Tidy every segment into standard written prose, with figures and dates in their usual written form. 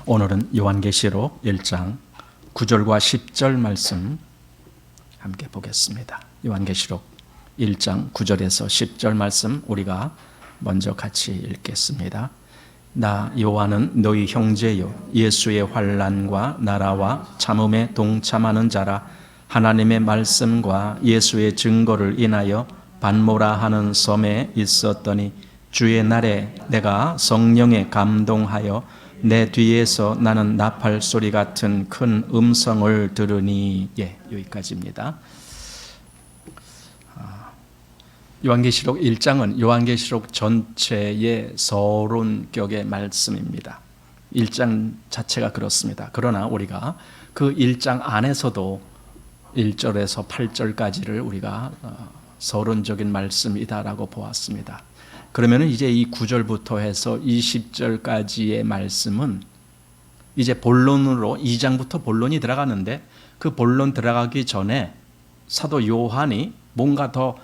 오늘은 요한계시록 1장 9절과 10절 말씀 함께 보겠습니다. 요한계시록 1장 9절에서 10절 말씀 우리가 먼저 같이 읽겠습니다. 나 요한은 너희 형제요 예수의 환난과 나라와 참음에 동참하는 자라. 하나님의 말씀과 예수의 증거를 인하여 반모라 하는 섬에 있었더니 주의 날에 내가 성령에 감동하여 내 뒤에서 나는 나팔 소리 같은 큰 음성을 들으니. 여기까지입니다. 요한계시록 1장은 요한계시록 전체의 서론격의 말씀입니다. 1장 자체가 그렇습니다. 그러나 우리가 그 1장 안에서도 1절에서 8절까지를 우리가 서론적인 말씀이다라고 보았습니다. 그러면 이제 이 9절부터 해서 20절까지의 말씀은 이제 본론으로 2장부터 본론이 들어가는데, 그 본론 들어가기 전에 사도 요한이 뭔가 더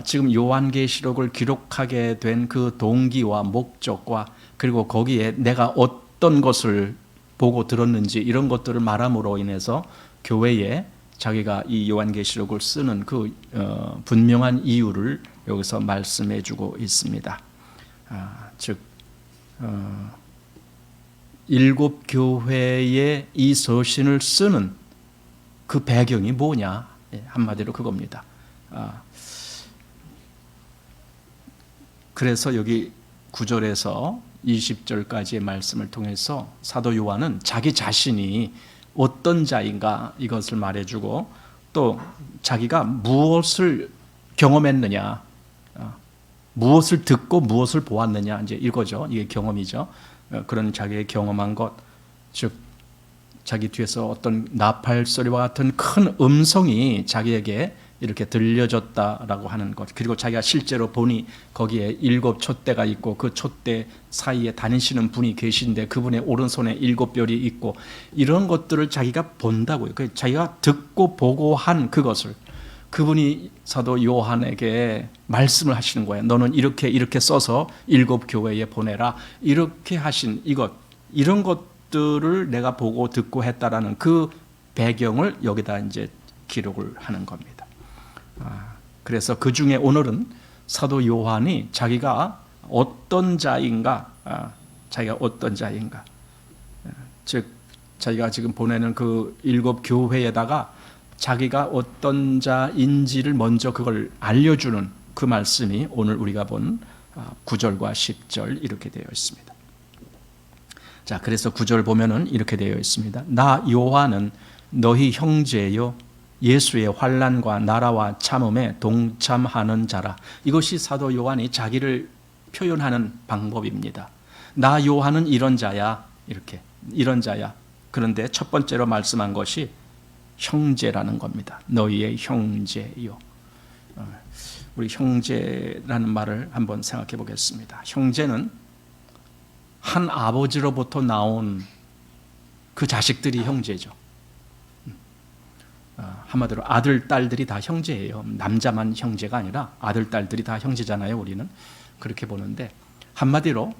지금 요한계시록을 기록하게 된 그 동기와 목적과 그리고 거기에 내가 어떤 것을 보고 들었는지 이런 것들을 말함으로 인해서 교회에 자기가 이 요한계시록을 쓰는 그 분명한 이유를 여기서 말씀해 주고 있습니다. 즉 일곱 교회에 이 서신을 쓰는 그 배경이 뭐냐, 한마디로 그겁니다. 그래서 여기 9절에서 20절까지의 말씀을 통해서 사도 요한은 자기 자신이 어떤 자인가 이것을 말해주고, 또 자기가 무엇을 경험했느냐, 무엇을 듣고 무엇을 보았느냐, 이제 이거죠. 이게 경험이죠. 그런 자기의 경험한 것, 즉 자기 뒤에서 어떤 나팔 소리와 같은 큰 음성이 자기에게 이렇게 들려졌다라고 하는 것, 그리고 자기가 실제로 보니 거기에 7 촛대가 있고 그 촛대 사이에 다니시는 분이 계신데 그분의 오른손에 7 별이 있고, 이런 것들을 자기가 본다고요. 자기가 듣고 보고 한 그것을 그분이 사도 요한에게 말씀을 하시는 거예요. 너는 이렇게 써서 7 교회에 보내라, 이렇게 하신 이것, 이런 것들을 내가 보고 듣고 했다라는 그 배경을 여기다 이제 기록을 하는 겁니다. 그래서 그 중에 오늘은 사도 요한이 자기가 어떤 자인가, 즉 자기가 지금 보내는 그 7 교회에다가 자기가 어떤 자인지를 먼저 그걸 알려주는 그 말씀이 오늘 우리가 본 9절과 10절 이렇게 되어 있습니다. 자, 그래서 9절 보면은 이렇게 되어 있습니다. 나 요한은 너희 형제요 예수의 환난과 나라와 참음에 동참하는 자라. 이것이 사도 요한이 자기를 표현하는 방법입니다. 나 요한은 이런 자야, 이런 자야. 그런데 첫 번째로 말씀한 것이 형제라는 겁니다. 너희의 형제요. 우리 형제라는 말을 한번 생각해 보겠습니다. 형제는 한 아버지로부터 나온 그 자식들이 형제죠. 한마디로 아들, 딸들이 다 형제예요. 남자만 형제가 아니라 아들, 딸들이 다 형제잖아요. 우리는 그렇게 보는데, 한마디로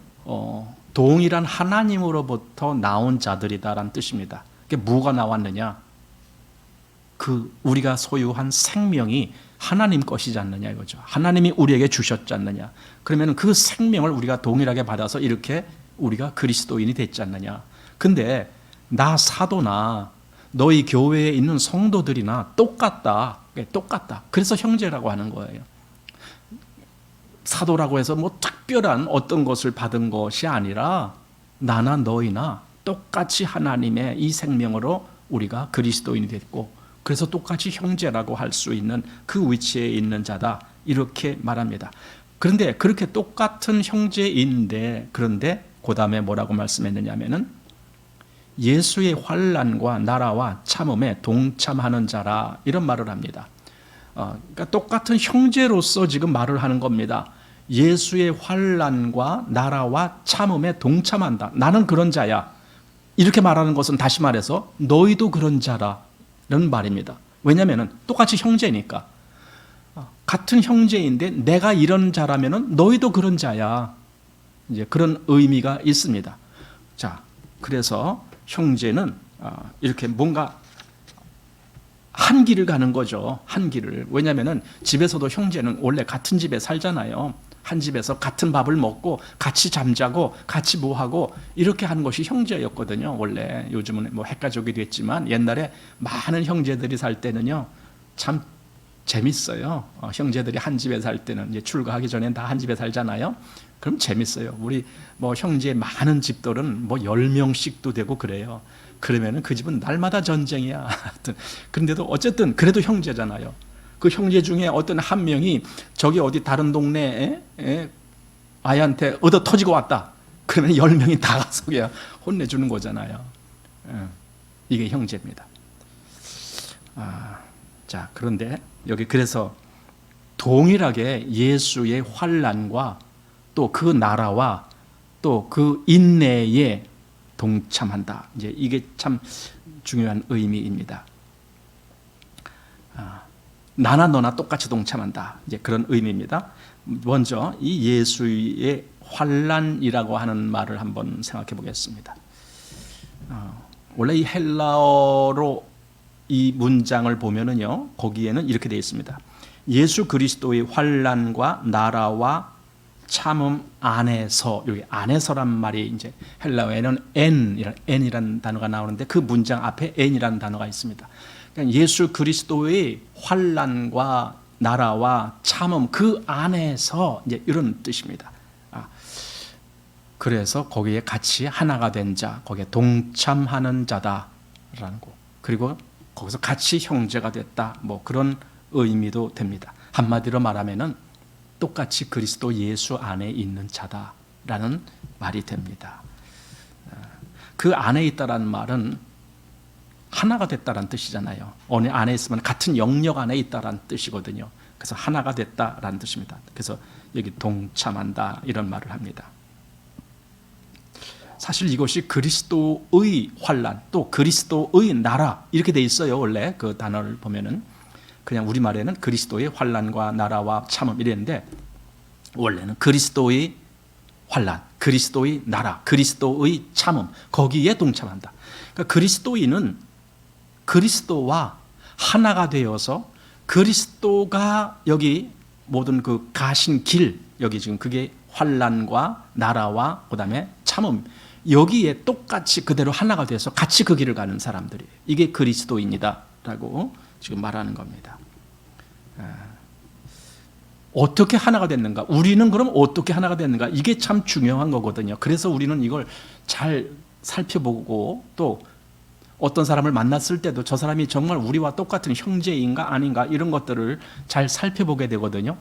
동일한 하나님으로부터 나온 자들이다라는 뜻입니다. 그게 뭐가 나왔느냐? 그 우리가 소유한 생명이 하나님 것이지 않느냐 이거죠. 하나님이 우리에게 주셨지 않느냐. 그러면 그 생명을 우리가 동일하게 받아서 이렇게 우리가 그리스도인이 됐지 않느냐. 근데 나 사도나 너희 교회에 있는 성도들이나 똑같다. 그래서 형제라고 하는 거예요. 사도라고 해서 뭐 특별한 어떤 것을 받은 것이 아니라 나나 너희나 똑같이 하나님의 이 생명으로 우리가 그리스도인이 됐고, 그래서 똑같이 형제라고 할 수 있는 그 위치에 있는 자다, 이렇게 말합니다. 그런데 그렇게 똑같은 형제인데, 그런데 그 다음에 뭐라고 말씀했느냐면은 예수의 환난과 나라와 참음에 동참하는 자라, 이런 말을 합니다. 그러니까 똑같은 형제로서 지금 말을 하는 겁니다. 예수의 환난과 나라와 참음에 동참한다. 나는 그런 자야. 이렇게 말하는 것은 다시 말해서 너희도 그런 자라 라는 말입니다. 왜냐하면 똑같이 형제니까. 같은 형제인데 내가 이런 자라면 너희도 그런 자야. 이제 그런 의미가 있습니다. 자, 그래서 형제는 이렇게 뭔가 한 길을 가는 거죠. 한 길을. 왜냐하면 집에서도 형제는 원래 같은 집에 살잖아요. 한 집에서 같은 밥을 먹고 같이 잠자고 같이 뭐하고 이렇게 하는 것이 형제였거든요. 원래 요즘은 뭐 핵가족이 됐지만 옛날에 많은 형제들이 살 때는요 참 재밌어요. 형제들이 한 집에 살 때는 이제 출가하기 전엔 다 한 집에 살잖아요. 그럼 재밌어요. 우리 뭐 형제 많은 집들은 뭐 10명씩도 되고 그래요. 그러면은 그 집은 날마다 전쟁이야. 그런데도 어쨌든 그래도 형제잖아요. 그 형제 중에 어떤 한 명이 저기 어디 다른 동네에 아이한테 얻어 터지고 왔다. 그러면 10명이 다 가서 그냥 혼내주는 거잖아요. 이게 형제입니다. 자, 그런데 여기 그래서 동일하게 예수의 환난과 또 그 나라와 또 그 인내에 동참한다. 이제 이게 참 중요한 의미입니다. 나나 너나 똑같이 동참한다. 이제 그런 의미입니다. 먼저 이 예수의 환난이라고 하는 말을 한번 생각해 보겠습니다. 원래 이 헬라어로 이 문장을 보면은요, 거기에는 이렇게 되어 있습니다. 예수 그리스도의 환난과 나라와 참음 안에서, 여기 안에서란 말이 이제 헬라어에는 n이라는 단어가 나오는데 그 문장 앞에 n이라는 단어가 있습니다. 그러니까 예수 그리스도의 환난과 나라와 참음 그 안에서 이제 이런 뜻입니다. 그래서 거기에 같이 하나가 된 자, 거기에 동참하는 자다라는 거. 그리고 거기서 같이 형제가 됐다. 뭐 그런 의미도 됩니다. 한마디로 말하면은 똑같이 그리스도 예수 안에 있는 자다라는 말이 됩니다. 그 안에 있다라는 말은 하나가 됐다라는 뜻이잖아요. 어느 안에 있으면 같은 영역 안에 있다라는 뜻이거든요. 그래서 하나가 됐다라는 뜻입니다. 그래서 여기 동참한다 이런 말을 합니다. 사실 이것이 그리스도의 환난 또 그리스도의 나라 이렇게 돼 있어요. 원래 그 단어를 보면은 그냥 우리말에는 그리스도의 환난과 나라와 참음 이랬는데 원래는 그리스도의 환난, 그리스도의 나라, 그리스도의 참음 거기에 동참한다. 그러니까 그리스도인은 그리스도와 하나가 되어서 그리스도가 여기 모든 그 가신 길 여기 지금 그게 환난과 나라와 그다음에 참음 여기에 똑같이 그대로 하나가 돼서 같이 그 길을 가는 사람들이에요. 이게 그리스도인이다라고 지금 말하는 겁니다. 어떻게 하나가 됐는가? 우리는 그럼 어떻게 하나가 됐는가? 이게 참 중요한 거거든요. 그래서 우리는 이걸 잘 살펴보고 또 어떤 사람을 만났을 때도 저 사람이 정말 우리와 똑같은 형제인가 아닌가 이런 것들을 잘 살펴보게 되거든요.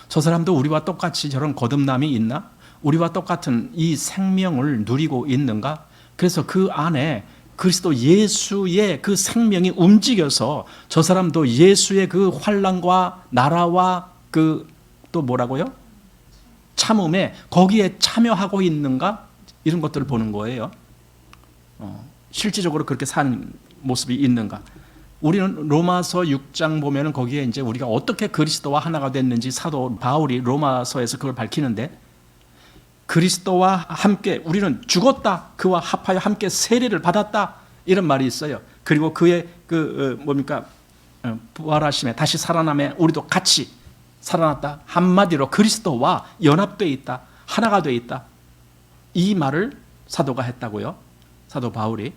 저 사람도 우리와 똑같이 저런 거듭남이 있나? 우리와 똑같은 이 생명을 누리고 있는가? 그래서 그 안에 그리스도 예수의 그 생명이 움직여서 저 사람도 예수의 그 환난과 나라와 그 또 뭐라고요? 참음에 거기에 참여하고 있는가? 이런 것들을 보는 거예요. 실질적으로 그렇게 사는 모습이 있는가? 우리는 로마서 6장 보면은 거기에 이제 우리가 어떻게 그리스도와 하나가 됐는지 사도 바울이 로마서에서 그걸 밝히는데 그리스도와 함께 우리는 죽었다. 그와 합하여 함께 세례를 받았다. 이런 말이 있어요. 그리고 그의 부활하심에 다시 살아남에 우리도 같이 살아났다. 한마디로 그리스도와 연합되어 있다. 하나가 되어 있다. 이 말을 사도가 했다고요. 사도 바울이.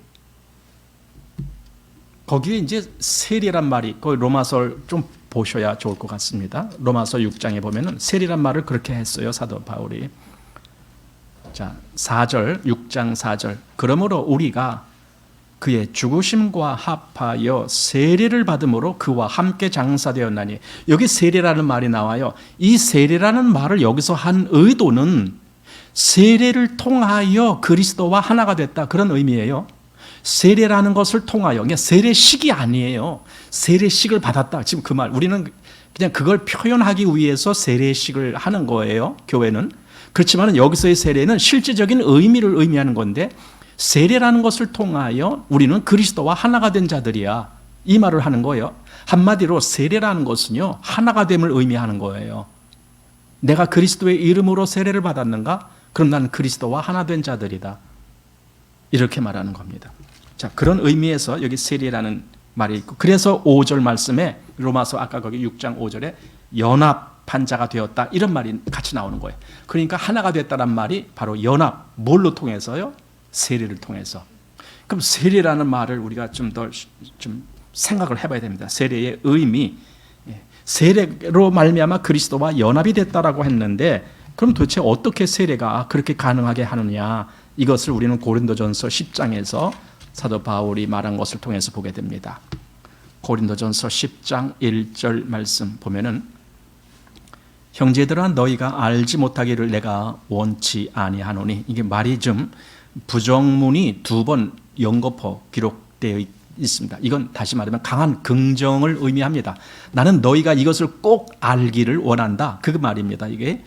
거기에 이제 세례란 말이 거기 로마서를 좀 보셔야 좋을 것 같습니다. 로마서 6장에 보면은 세례란 말을 그렇게 했어요. 사도 바울이. 자, 4절, 6장 4절. 그러므로 우리가 그의 죽으심과 합하여 세례를 받음으로 그와 함께 장사되었나니. 여기 세례라는 말이 나와요. 이 세례라는 말을 여기서 한 의도는 세례를 통하여 그리스도와 하나가 됐다. 그런 의미예요. 세례라는 것을 통하여, 그냥 세례식이 아니에요. 세례식을 받았다. 지금 그 말. 우리는 그냥 그걸 표현하기 위해서 세례식을 하는 거예요. 교회는. 그렇지만 여기서의 세례는 실제적인 의미를 의미하는 건데 세례라는 것을 통하여 우리는 그리스도와 하나가 된 자들이야. 이 말을 하는 거예요. 한마디로 세례라는 것은요. 하나가 됨을 의미하는 거예요. 내가 그리스도의 이름으로 세례를 받았는가? 그럼 나는 그리스도와 하나 된 자들이다. 이렇게 말하는 겁니다. 자, 그런 의미에서 여기 세례라는 말이 있고, 그래서 5절 말씀에 로마서 아까 거기 6장 5절에 연합한 자가 되었다 이런 말이 같이 나오는 거예요. 그러니까 하나가 됐다는 말이 바로 연합, 뭘로 통해서요? 세례를 통해서. 그럼 세례라는 말을 우리가 좀 더 생각을 해봐야 됩니다. 세례의 의미, 세례로 말미암아 그리스도와 연합이 됐다라고 했는데, 그럼 도대체 어떻게 세례가 그렇게 가능하게 하느냐, 이것을 우리는 고린도전서 10장에서 사도 바울이 말한 것을 통해서 보게 됩니다. 고린도전서 10장 1절 말씀 보면은, 형제들아 너희가 알지 못하기를 내가 원치 아니하노니, 이게 말이 좀 부정문이 2번 연거푸 기록되어 있습니다. 이건 다시 말하면 강한 긍정을 의미합니다. 나는 너희가 이것을 꼭 알기를 원한다, 그 말입니다. 이게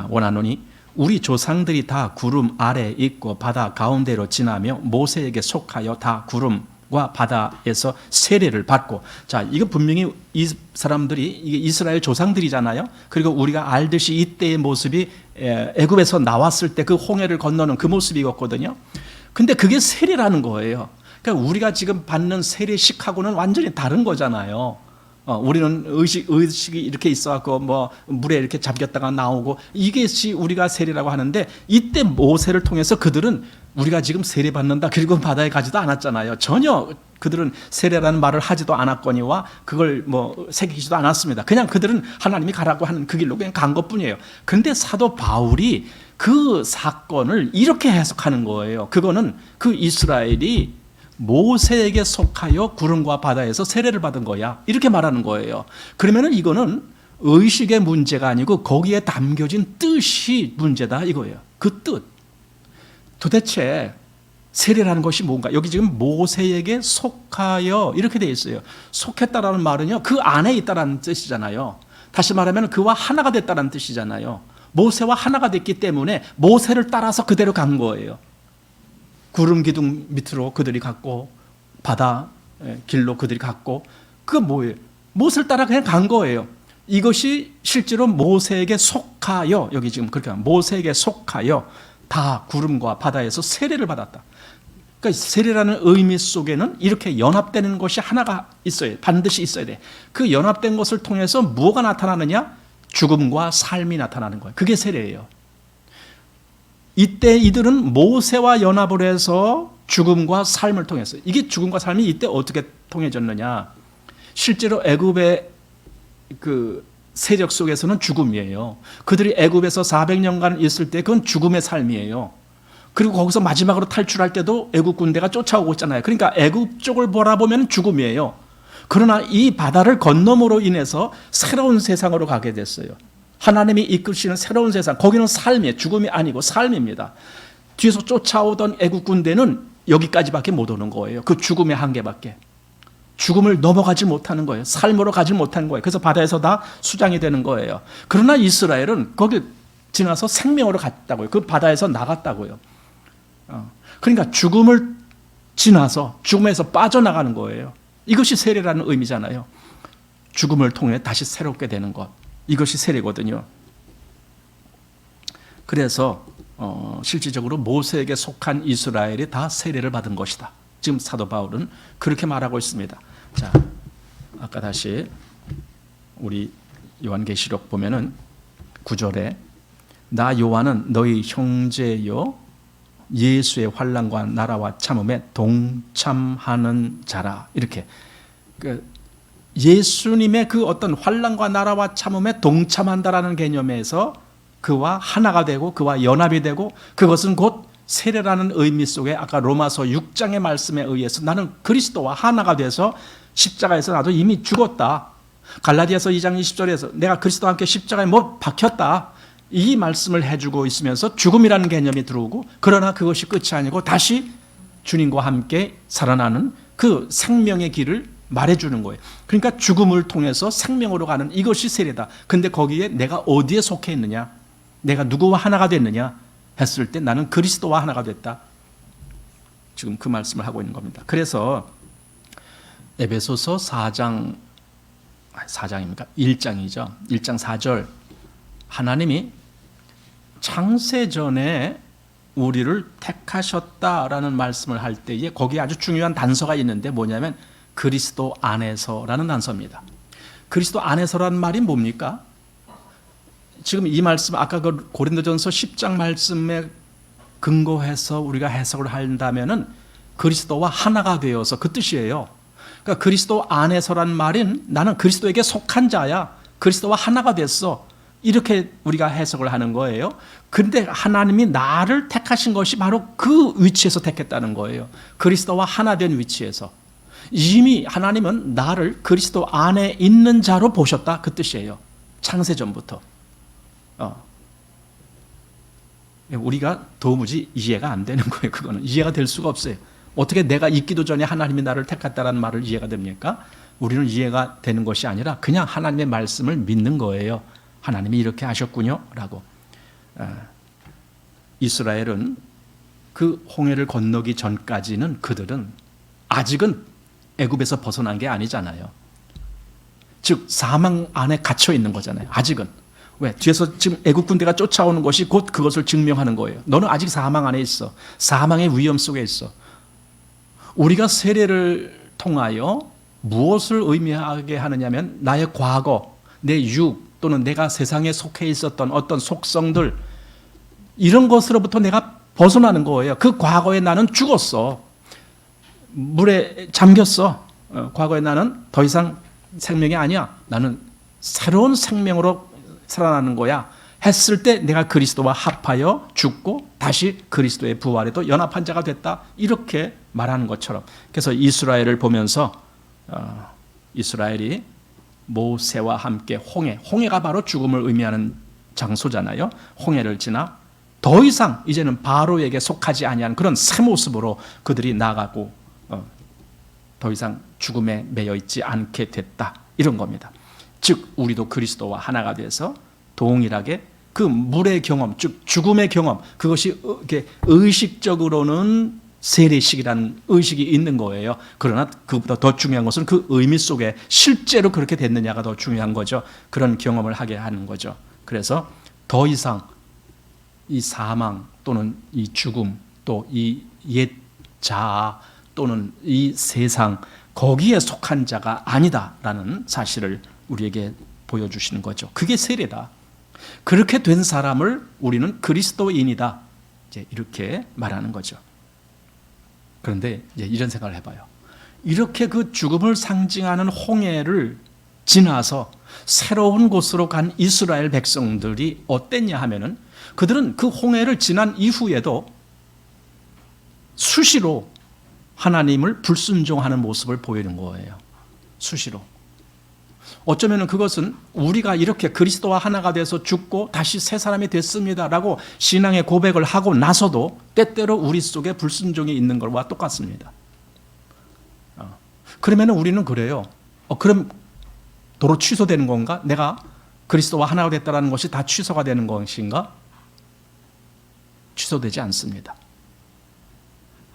원하노니 우리 조상들이 다 구름 아래 있고 바다 가운데로 지나며 모세에게 속하여 다 구름과 바다에서 세례를 받고. 자, 이거 분명히 이 사람들이 이게 이스라엘 조상들이잖아요. 그리고 우리가 알듯이 이때의 모습이 애굽에서 나왔을 때 그 홍해를 건너는 그 모습이었거든요. 근데 그게 세례라는 거예요. 그러니까 우리가 지금 받는 세례식하고는 완전히 다른 거잖아요. 우리는 의식이 이렇게 있어갖고 뭐 물에 이렇게 잠겼다가 나오고, 이것이 우리가 세례라고 하는데, 이때 모세를 통해서 그들은 우리가 지금 세례 받는다 그리고 바다에 가지도 않았잖아요. 전혀 그들은 세례라는 말을 하지도 않았거니와 그걸 뭐 새기지도 않았습니다. 그냥 그들은 하나님이 가라고 하는 그 길로 그냥 간 것뿐이에요. 그런데 사도 바울이 그 사건을 이렇게 해석하는 거예요. 그거는 그 이스라엘이 모세에게 속하여 구름과 바다에서 세례를 받은 거야, 이렇게 말하는 거예요. 그러면은 이거는 의식의 문제가 아니고 거기에 담겨진 뜻이 문제다 이거예요. 그 뜻. 도대체 세례라는 것이 뭔가? 여기 지금 모세에게 속하여 이렇게 되어 있어요. 속했다라는 말은요, 그 안에 있다라는 뜻이잖아요. 다시 말하면 그와 하나가 됐다는 뜻이잖아요. 모세와 하나가 됐기 때문에 모세를 따라서 그대로 간 거예요. 구름 기둥 밑으로 그들이 갔고, 바다 길로 그들이 갔고, 그거 뭐예요? 모세를 따라 그냥 간 거예요. 이것이 실제로 모세에게 속하여, 여기 지금 그렇게 모세에게 속하여 다 구름과 바다에서 세례를 받았다. 그러니까 세례라는 의미 속에는 이렇게 연합되는 것이 하나가 있어요. 반드시 있어야 돼. 그 연합된 것을 통해서 무엇가 나타나느냐? 죽음과 삶이 나타나는 거예요. 그게 세례예요. 이때 이들은 모세와 연합을 해서 죽음과 삶을 통해서, 이게 죽음과 삶이 이때 어떻게 통해졌느냐? 실제로 애굽의 그 세력 속에서는 죽음이에요. 그들이 애굽에서 400년간 있을 때 그건 죽음의 삶이에요. 그리고 거기서 마지막으로 탈출할 때도 애굽 군대가 쫓아오고 있잖아요. 그러니까 애굽 쪽을 바라보면 죽음이에요. 그러나 이 바다를 건너므로 인해서 새로운 세상으로 가게 됐어요. 하나님이 이끄시는 새로운 세상, 거기는 삶이에요. 죽음이 아니고 삶입니다. 뒤에서 쫓아오던 애국 군대는 여기까지밖에 못 오는 거예요. 그 죽음의 한계밖에. 죽음을 넘어가지 못하는 거예요. 삶으로 가지 못하는 거예요. 그래서 바다에서 다 수장이 되는 거예요. 그러나 이스라엘은 거기 지나서 생명으로 갔다고요. 그 바다에서 나갔다고요. 그러니까 죽음을 지나서 죽음에서 빠져나가는 거예요. 이것이 세례라는 의미잖아요. 죽음을 통해 다시 새롭게 되는 것. 이것이 세례거든요. 그래서 실질적으로 모세에게 속한 이스라엘이 다 세례를 받은 것이다. 지금 사도 바울은 그렇게 말하고 있습니다. 자, 아까 다시 우리 요한계시록 보면은 9절에 나 요한은 너희 형제요 예수의 환난과 나라와 참음에 동참하는 자라, 이렇게 예수님의 그 어떤 환난과 나라와 참음에 동참한다라는 개념에서 그와 하나가 되고 그와 연합이 되고, 그것은 곧 세례라는 의미 속에 아까 로마서 6장의 말씀에 의해서 나는 그리스도와 하나가 돼서 십자가에서 나도 이미 죽었다. 갈라디아서 2장 20절에서 내가 그리스도와 함께 십자가에 못 박혔다. 이 말씀을 해주고 있으면서 죽음이라는 개념이 들어오고, 그러나 그것이 끝이 아니고 다시 주님과 함께 살아나는 그 생명의 길을 말해주는 거예요. 그러니까 죽음을 통해서 생명으로 가는 이것이 세례다. 근데 거기에 내가 어디에 속해 있느냐, 내가 누구와 하나가 됐느냐 했을 때 나는 그리스도와 하나가 됐다. 지금 그 말씀을 하고 있는 겁니다. 그래서 에베소서 4장입니까? 1장이죠. 1장 4절 하나님이 창세 전에 우리를 택하셨다라는 말씀을 할 때에 거기에 아주 중요한 단서가 있는데 뭐냐면 그리스도 안에서라는 단서입니다. 그리스도 안에서라는 말이 뭡니까? 지금 이 말씀 아까 그 고린도전서 10장 말씀에 근거해서 우리가 해석을 한다면은 그리스도와 하나가 되어서 그 뜻이에요. 그러니까 그리스도 안에서란 말은 나는 그리스도에게 속한 자야. 그리스도와 하나가 됐어. 이렇게 우리가 해석을 하는 거예요. 그런데 하나님이 나를 택하신 것이 바로 그 위치에서 택했다는 거예요. 그리스도와 하나 된 위치에서. 이미 하나님은 나를 그리스도 안에 있는 자로 보셨다. 그 뜻이에요. 창세전부터. 우리가 도무지 이해가 안 되는 거예요. 그거는 이해가 될 수가 없어요. 어떻게 내가 있기도 전에 하나님이 나를 택했다는 말을 이해가 됩니까? 우리는 이해가 되는 것이 아니라 그냥 하나님의 말씀을 믿는 거예요. 하나님이 이렇게 하셨군요 라고. 이스라엘은 그 홍해를 건너기 전까지는 그들은 아직은 애굽에서 벗어난 게 아니잖아요. 즉 사망 안에 갇혀 있는 거잖아요. 아직은. 왜? 뒤에서 지금 애국 군대가 쫓아오는 것이 곧 그것을 증명하는 거예요. 너는 아직 사망 안에 있어. 사망의 위험 속에 있어. 우리가 세례를 통하여 무엇을 의미하게 하느냐면 나의 과거, 내 육 또는 내가 세상에 속해 있었던 어떤 속성들 이런 것으로부터 내가 벗어나는 거예요. 그 과거에 나는 죽었어. 물에 잠겼어. 과거에 나는 더 이상 생명이 아니야. 나는 새로운 생명으로 살아나는 거야 했을 때 내가 그리스도와 합하여 죽고 다시 그리스도의 부활에도 연합한 자가 됐다. 이렇게 말하는 것처럼. 그래서 이스라엘을 보면서 이스라엘이 모세와 함께 홍해가 바로 죽음을 의미하는 장소잖아요. 홍해를 지나 더 이상 이제는 바로에게 속하지 아니한 그런 새 모습으로 그들이 나가고 더 이상 죽음에 매여 있지 않게 됐다. 이런 겁니다. 즉 우리도 그리스도와 하나가 돼서 동일하게 그 물의 경험, 즉 죽음의 경험, 그것이 의식적으로는 세례식이라는 의식이 있는 거예요. 그러나 그보다 더 중요한 것은 그 의미 속에 실제로 그렇게 됐느냐가 더 중요한 거죠. 그런 경험을 하게 하는 거죠. 그래서 더 이상 이 사망 또는 이 죽음 또 이 옛 자아 또는 이 세상 거기에 속한 자가 아니다라는 사실을 우리에게 보여주시는 거죠. 그게 세례다. 그렇게 된 사람을 우리는 그리스도인이다. 이제 이렇게 말하는 거죠. 그런데 이제 이런 생각을 해봐요. 이렇게 그 죽음을 상징하는 홍해를 지나서 새로운 곳으로 간 이스라엘 백성들이 어땠냐 하면은 그들은 그 홍해를 지난 이후에도 수시로 하나님을 불순종하는 모습을 보이는 거예요. 수시로. 어쩌면 그것은 우리가 이렇게 그리스도와 하나가 돼서 죽고 다시 새 사람이 됐습니다라고 신앙의 고백을 하고 나서도 때때로 우리 속에 불순종이 있는 것과 똑같습니다. 그러면 우리는 그래요. 그럼 도로 취소되는 건가? 내가 그리스도와 하나가 됐다는 것이 다 취소가 되는 것인가? 취소되지 않습니다.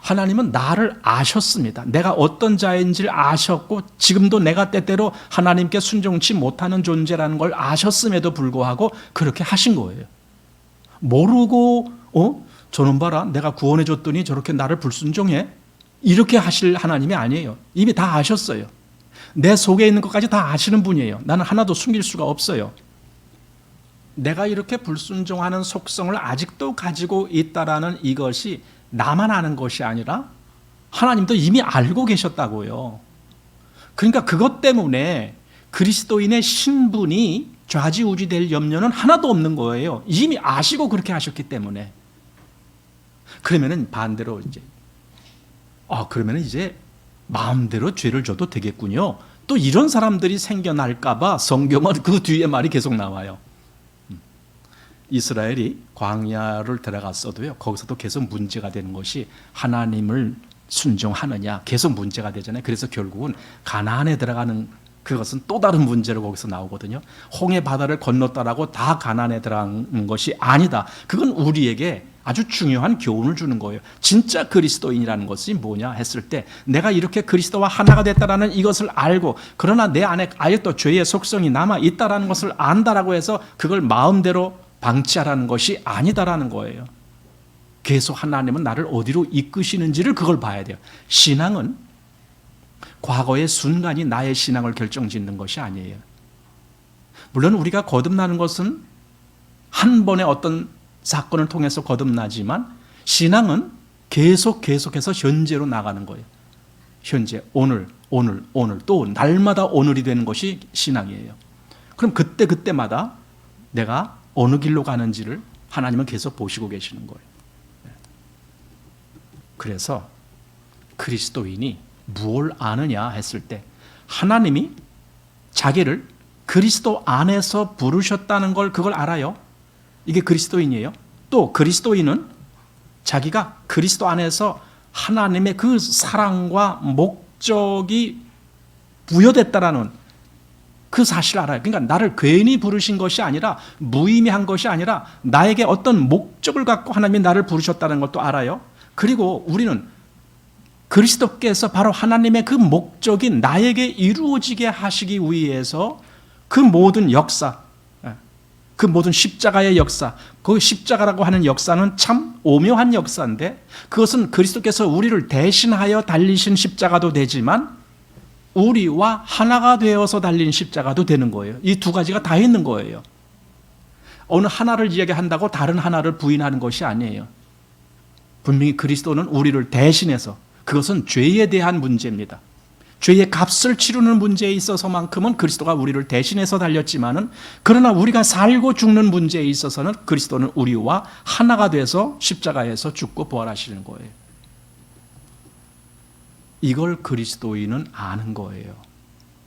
하나님은 나를 아셨습니다. 내가 어떤 자인지를 아셨고 지금도 내가 때때로 하나님께 순종치 못하는 존재라는 걸 아셨음에도 불구하고 그렇게 하신 거예요. 모르고 저놈 봐라 내가 구원해 줬더니 저렇게 나를 불순종해? 이렇게 하실 하나님이 아니에요. 이미 다 아셨어요. 내 속에 있는 것까지 다 아시는 분이에요. 나는 하나도 숨길 수가 없어요. 내가 이렇게 불순종하는 속성을 아직도 가지고 있다라는 이것이 나만 아는 것이 아니라 하나님도 이미 알고 계셨다고요. 그러니까 그것 때문에 그리스도인의 신분이 좌지우지될 염려는 하나도 없는 거예요. 이미 아시고 그렇게 하셨기 때문에. 그러면은 반대로 그러면은 이제 마음대로 죄를 져도 되겠군요. 또 이런 사람들이 생겨날까봐 성경은 그 뒤에 말이 계속 나와요. 이스라엘이 광야를 들어갔어도요. 거기서도 계속 문제가 되는 것이 하나님을 순종하느냐 계속 문제가 되잖아요. 그래서 결국은 가나안에 들어가는 그것은 또 다른 문제로 거기서 나오거든요. 홍해 바다를 건넜다라고 다 가나안에 들어간 것이 아니다. 그건 우리에게 아주 중요한 교훈을 주는 거예요. 진짜 그리스도인이라는 것이 뭐냐 했을 때 내가 이렇게 그리스도와 하나가 됐다라는 이것을 알고 그러나 내 안에 아직도 죄의 속성이 남아 있다라는 것을 안다라고 해서 그걸 마음대로 방치하라는 것이 아니다라는 거예요. 계속 하나님은 나를 어디로 이끄시는지를 그걸 봐야 돼요. 신앙은 과거의 순간이 나의 신앙을 결정짓는 것이 아니에요. 물론 우리가 거듭나는 것은 한 번의 어떤 사건을 통해서 거듭나지만 신앙은 계속해서 현재로 나가는 거예요. 현재, 오늘 또 날마다 오늘이 되는 것이 신앙이에요. 그럼 그때마다 내가 어느 길로 가는지를 하나님은 계속 보시고 계시는 거예요. 그래서 그리스도인이 무엇을 아느냐 했을 때 하나님이 자기를 그리스도 안에서 부르셨다는 걸 그걸 알아요. 이게 그리스도인이에요. 또 그리스도인은 자기가 그리스도 안에서 하나님의 그 사랑과 목적이 부여됐다라는 그 사실을 알아요. 그러니까 나를 괜히 부르신 것이 아니라 무의미한 것이 아니라 나에게 어떤 목적을 갖고 하나님이 나를 부르셨다는 것도 알아요. 그리고 우리는 그리스도께서 바로 하나님의 그 목적이 나에게 이루어지게 하시기 위해서 그 모든 역사, 그 모든 십자가의 역사, 그 십자가라고 하는 역사는 참 오묘한 역사인데 그것은 그리스도께서 우리를 대신하여 달리신 십자가도 되지만 우리와 하나가 되어서 달린 십자가도 되는 거예요. 이 두 가지가 다 있는 거예요. 어느 하나를 이야기한다고 다른 하나를 부인하는 것이 아니에요. 분명히 그리스도는 우리를 대신해서, 그것은 죄에 대한 문제입니다. 죄의 값을 치르는 문제에 있어서만큼은 그리스도가 우리를 대신해서 달렸지만은, 그러나 우리가 살고 죽는 문제에 있어서는 그리스도는 우리와 하나가 돼서 십자가에서 죽고 부활하시는 거예요. 이걸 그리스도인은 아는 거예요.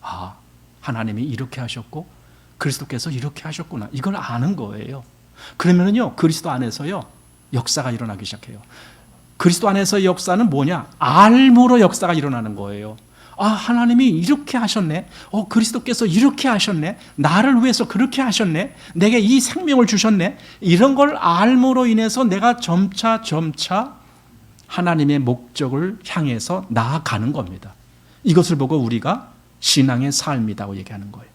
아, 하나님이 이렇게 하셨고 그리스도께서 이렇게 하셨구나. 이걸 아는 거예요. 그러면은요, 그리스도 안에서요, 역사가 일어나기 시작해요. 그리스도 안에서 역사는 뭐냐? 알므로 역사가 일어나는 거예요. 아, 하나님이 이렇게 하셨네. 그리스도께서 이렇게 하셨네. 나를 위해서 그렇게 하셨네. 내게 이 생명을 주셨네. 이런 걸 알므로 인해서 내가 점차 하나님의 목적을 향해서 나아가는 겁니다. 이것을 보고 우리가 신앙의 삶이라고 얘기하는 거예요.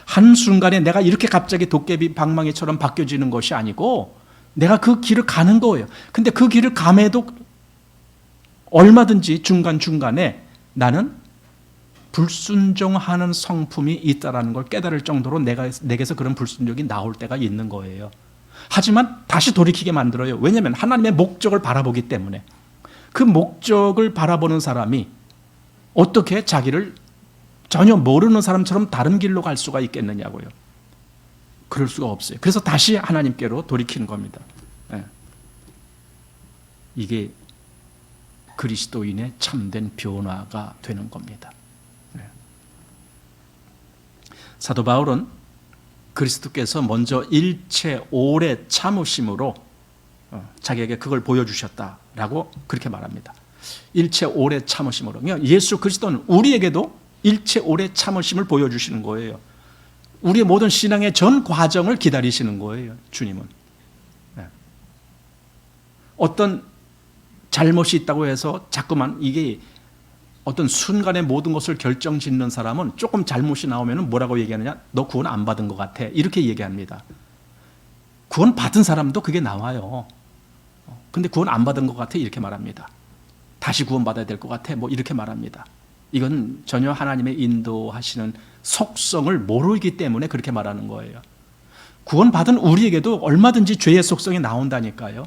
한순간에 내가 이렇게 갑자기 도깨비 방망이처럼 바뀌어지는 것이 아니고 내가 그 길을 가는 거예요. 근데 그 길을 감해도 얼마든지 중간중간에 나는 불순종하는 성품이 있다는 걸 깨달을 정도로 내게서 그런 불순종이 나올 때가 있는 거예요. 하지만 다시 돌이키게 만들어요. 왜냐하면 하나님의 목적을 바라보기 때문에. 그 목적을 바라보는 사람이 어떻게 자기를 전혀 모르는 사람처럼 다른 길로 갈 수가 있겠느냐고요. 그럴 수가 없어요. 그래서 다시 하나님께로 돌이키는 겁니다. 이게 그리스도인의 참된 변화가 되는 겁니다. 사도 바울은 그리스도께서 먼저 일체 오래 참으심으로 자기에게 그걸 보여주셨다라고 그렇게 말합니다. 일체 오래 참으심으로. 그러니까 예수 그리스도는 우리에게도 일체 오래 참으심을 보여주시는 거예요. 우리의 모든 신앙의 전 과정을 기다리시는 거예요, 주님은. 어떤 잘못이 있다고 해서 자꾸만 이게 어떤 순간에 모든 것을 결정짓는 사람은 조금 잘못이 나오면 뭐라고 얘기하느냐? 너 구원 안 받은 것 같아. 이렇게 얘기합니다. 구원 받은 사람도 그게 나와요. 근데 구원 안 받은 것 같아. 이렇게 말합니다. 다시 구원 받아야 될 것 같아. 뭐 이렇게 말합니다. 이건 전혀 하나님의 인도하시는 속성을 모르기 때문에 그렇게 말하는 거예요. 구원 받은 우리에게도 얼마든지 죄의 속성이 나온다니까요.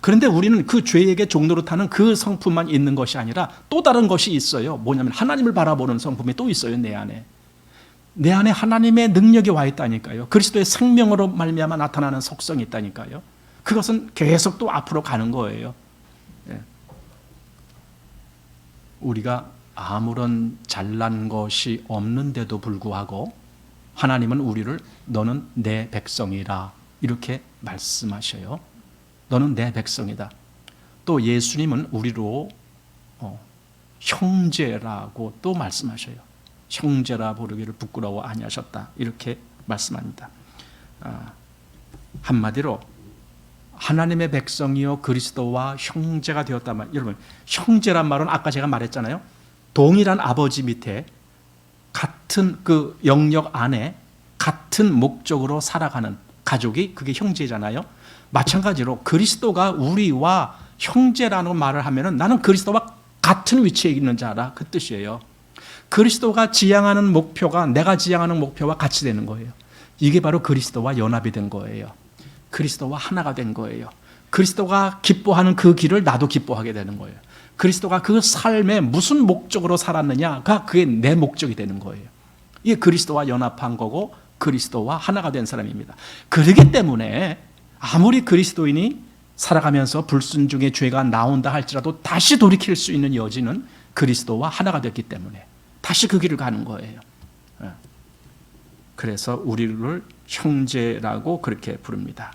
그런데 우리는 그 죄에게 종로로 타는 그 성품만 있는 것이 아니라 또 다른 것이 있어요. 뭐냐면 하나님을 바라보는 성품이 또 있어요. 내 안에. 내 안에 하나님의 능력이 와 있다니까요. 그리스도의 생명으로 말미암아 나타나는 속성이 있다니까요. 그것은 계속 또 앞으로 가는 거예요. 우리가 아무런 잘난 것이 없는데도 불구하고 하나님은 우리를 너는 내 백성이라 이렇게 말씀하셔요. 너는 내 백성이다. 또 예수님은 우리로 형제라고 또 말씀하셔요. 형제라 부르기를 부끄러워 아니하셨다. 이렇게 말씀합니다. 한마디로 하나님의 백성이요 그리스도와 형제가 되었다만, 여러분 형제란 말은 아까 제가 말했잖아요. 동일한 아버지 밑에 같은 그 영역 안에 같은 목적으로 살아가는 가족이 그게 형제잖아요. 마찬가지로 그리스도가 우리와 형제라는 말을 하면은 나는 그리스도와 같은 위치에 있는 자라 그 뜻이에요. 그리스도가 지향하는 목표가 내가 지향하는 목표와 같이 되는 거예요. 이게 바로 그리스도와 연합이 된 거예요. 그리스도와 하나가 된 거예요. 그리스도가 기뻐하는 그 길을 나도 기뻐하게 되는 거예요. 그리스도가 그 삶에 무슨 목적으로 살았느냐가 그게 내 목적이 되는 거예요. 이게 그리스도와 연합한 거고 그리스도와 하나가 된 사람입니다. 그렇기 때문에 아무리 그리스도인이 살아가면서 불순종의 죄가 나온다 할지라도 다시 돌이킬 수 있는 여지는 그리스도와 하나가 됐기 때문에 다시 그 길을 가는 거예요. 그래서 우리를 형제라고 그렇게 부릅니다.